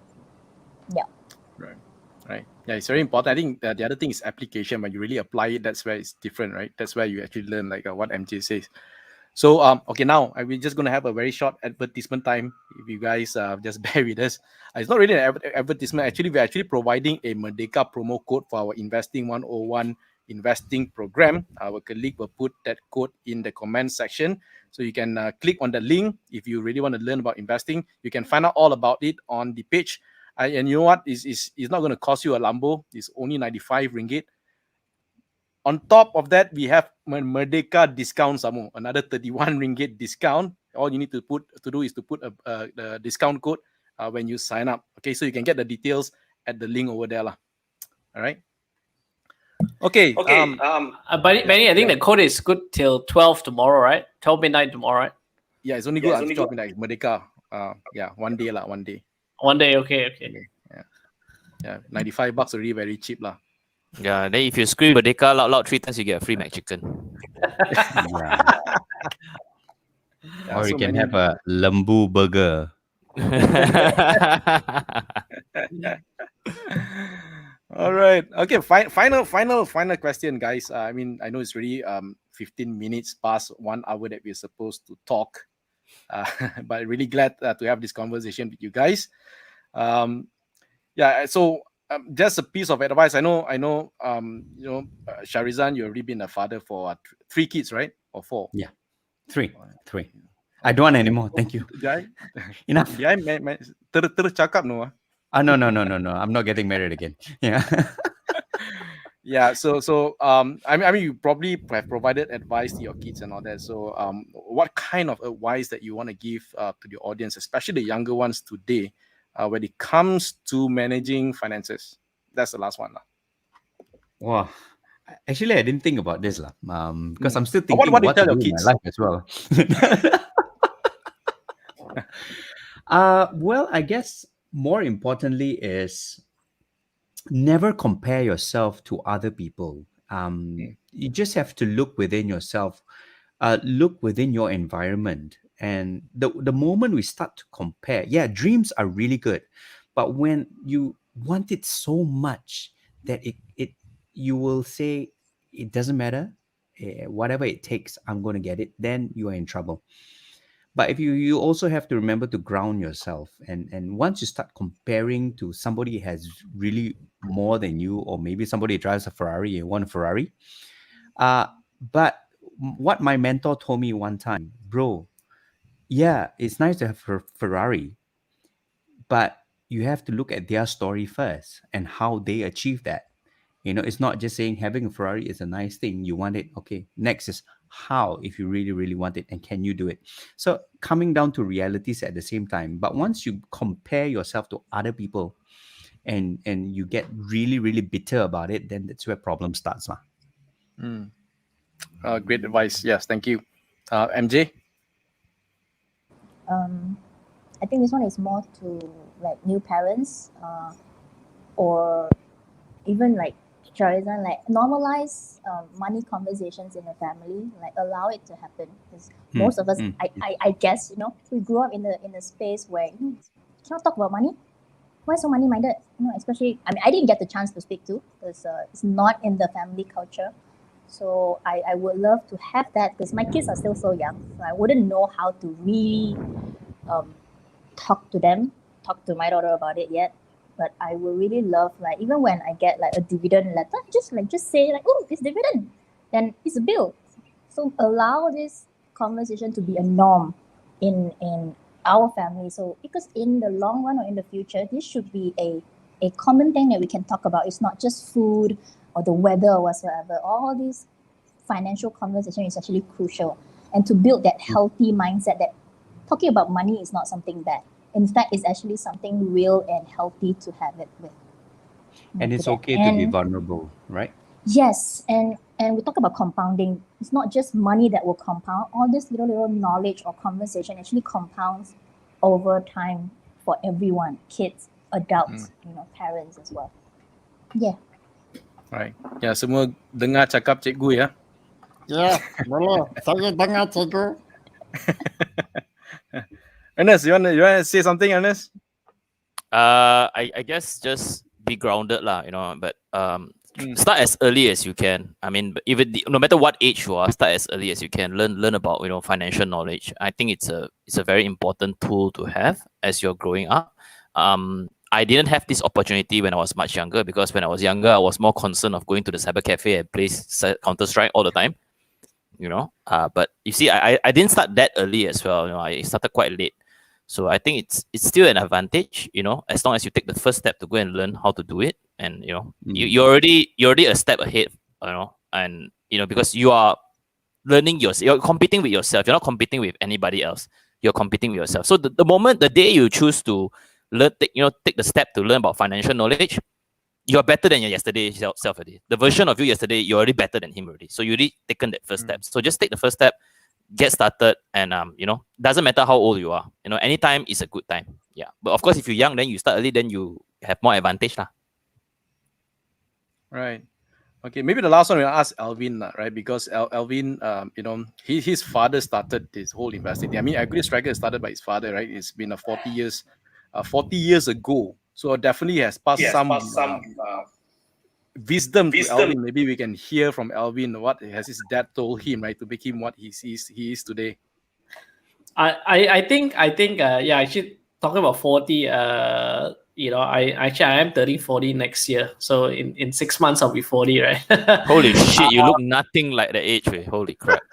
Yeah. Right. Yeah, it's very important. I think the other thing is application. When you really apply it, that's where it's different, right? That's where you actually learn, like what MJ says. So okay, now we're just gonna have a very short advertisement time. If you guys just bear with us, it's not really an advertisement. Actually, we're actually providing a Merdeka promo code for our Investing 101 investing program. Our colleague will put that code in the comment section, so you can click on the link if you really want to learn about investing. You can find out all about it on the page. And you know what? It's not going to cost you a Lambo. It's only 95 ringgit. On top of that, we have Merdeka discount some more, another 31 ringgit discount. All you need to do is to put the discount code when you sign up. Okay, so you can get the details at the link over there lah. All right. Okay. Benny, I think the code is good till 12 tomorrow, right? 12 midnight tomorrow, right? Yeah, it's only good until 12 midnight. Merdeka. Yeah, one day. One day, okay. Yeah, 95 bucks already very cheap lah. Yeah, then if you scream Merdeka loud 3 times, you get a free McChicken. Or you can have a lembu burger. All right. Okay. Final question, guys. I mean, I know it's really 15 minutes past 1 hour that we're supposed to talk, but really glad to have this conversation with you guys. Yeah. So just a piece of advice. I know. Sharizan, you've already been a father for 3 kids, right? Or 4? Yeah, 3. I don't want anymore. Thank you. Enough. Yeah, tercakap no. No. I'm not getting married again. Yeah. Yeah. So I mean, you probably have provided advice to your kids and all that. So what kind of advice that you want to give to the audience, especially the younger ones today, when it comes to managing finances? That's the last one lah. Wow. Actually, I didn't think about this because I'm still thinking what do you what tell to your do in kids? my life as well. Well, I guess more importantly is never compare yourself to other people. You just have to look within yourself, look within your environment. And the moment we start to compare, yeah, dreams are really good. But when you want it so much that you will say, it doesn't matter, whatever it takes, I'm going to get it, then you are in trouble. But if you also have to remember to ground yourself, and once you start comparing to somebody who has really more than you, or maybe somebody drives a Ferrari, you want a Ferrari. But what my mentor told me one time, bro, yeah, it's nice to have a Ferrari, but you have to look at their story first and how they achieve that. It's not just saying having a Ferrari is a nice thing. You want it. Okay. Next is how, if you really, really want it, and can you do it? So coming down to realities at the same time. But once you compare yourself to other people and you get really, really bitter about it, then that's where problem starts. Great advice. Yes, thank you. MJ? I think this one is more to like new parents, or even like Sharizan, like normalize money conversations in the family, like allow it to happen. Because most of us, I guess, we grew up in the space where cannot talk about money. Why so money minded? Especially, I mean, I didn't get the chance to speak to because it's not in the family culture. So I would love to have that because my kids are still so young, so I wouldn't know how to really talk to my daughter about it yet. But I would really love, like, even when I get like a dividend letter, just say like, oh, it's dividend, then it's a bill. So allow this conversation to be a norm in our family. So because in the long run or in the future, this should be a common thing that we can talk about. It's not just food or the weather or whatsoever. All these financial conversation is actually crucial, and to build that healthy mindset that talking about money is not something bad. In fact, it's actually something real and healthy to have it with. And it's okay to be vulnerable, right? Yes, and we talk about compounding. It's not just money that will compound. All this little knowledge or conversation actually compounds over time for everyone, kids, adults, parents as well. Yeah. Right. Ya, semua dengar cakap cikgu ya. Ya, boleh. Saya dengar cikgu. Ernest, you want to say something, Ernest? I guess just be grounded lah, but start as early as you can. I mean, even no matter what age you are, start as early as you can. Learn about financial knowledge. I think it's a very important tool to have as you're growing up. I didn't have this opportunity when I was much younger, because when I was younger, I was more concerned of going to the cyber cafe and play Counter-Strike all the time. But you see, I didn't start that early as well. I started quite late. So I think it's still an advantage, as long as you take the first step to go and learn how to do it, and you're already a step ahead, and because you are learning you're competing with yourself. You're not competing with anybody else. You're competing with yourself. So the day you choose to learn, take the step to learn about financial knowledge, you're better than your yesterday self already. The version of you yesterday, you're already better than him already. So you already taken that first step. So just take the first step. Get started, and doesn't matter how old you are. Anytime is a good time. Yeah, but of course, if you're young, then you start early, then you have more advantage lah. Right. Okay. Maybe the last one we'll ask Alvin, right? Because Alvin, his father started this whole investing thing. I mean, Agri Striker started by his father, right? It's been 40 years ago. So definitely has passed some wisdom to Alvin. Maybe we can hear from Alvin what has his dad told him, right, to make him what he is today. I think actually talking about 40, I am turning 40 next year. So in 6 months I'll be 40, right? Holy shit, you look nothing like the age, right? Holy crap.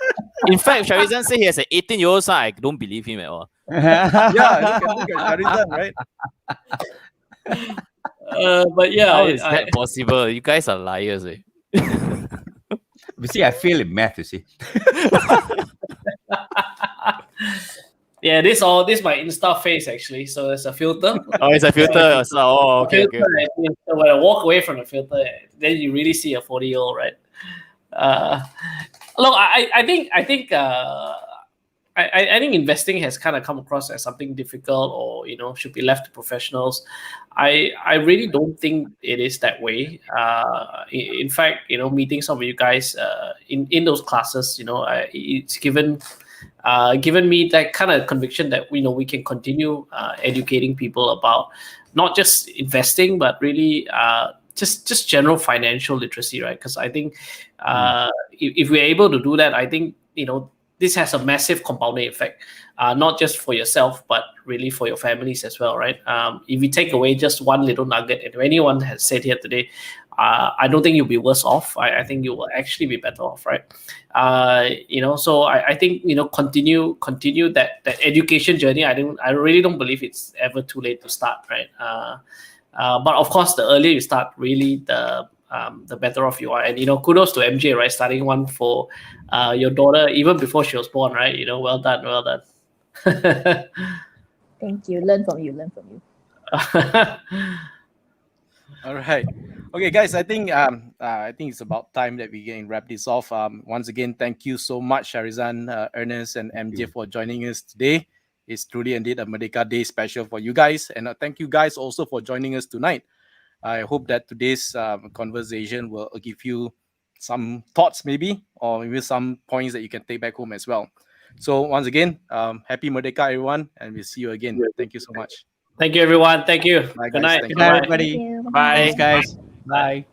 In fact, Sharizan said he has an 18-year-old son. I don't believe him at all. Yeah, look at Sharizan, right? But yeah, how is that possible? You guys are liars, eh? You see, I fail in math, you see. Yeah, this my Insta face actually. So it's a filter. Oh, it's a filter. Okay. So when I walk away from the filter, then you really see a 40-year-old, right? Look, I think investing has kind of come across as something difficult, or should be left to professionals. I really don't think it is that way. In fact, meeting some of you guys in those classes, it's given me that kind of conviction that we can continue educating people about not just investing, but really just general financial literacy, right? Because I think if we're able to do that, I think this has a massive compounding effect, not just for yourself, but really for your families as well, right? If you take away just one little nugget, and if anyone has said here today, I don't think you'll be worse off. I think you will actually be better off, right? So I think continue that education journey. I really don't believe it's ever too late to start, right? But of course, the earlier you start, really the better off you are. And kudos to MJ, right? Starting one for your daughter even before she was born, right? Well done. Thank you. Learn from you. All right. Okay, guys. I think it's about time that we can wrap this off. Once again, thank you so much, Sharizan, Ernest, and MJ for joining us today. It's truly indeed a Merdeka Day special for you guys, and thank you guys also for joining us tonight. I hope that today's conversation will give you some thoughts, maybe, or maybe some points that you can take back home as well. So once again, happy Merdeka, everyone, and we'll see you again. Thank you so much. Thank you, everyone. Thank you. Bye, Good guys. night. Thank Good you. night, Bye. everybody. Thank you. Bye. Thanks, guys. Bye.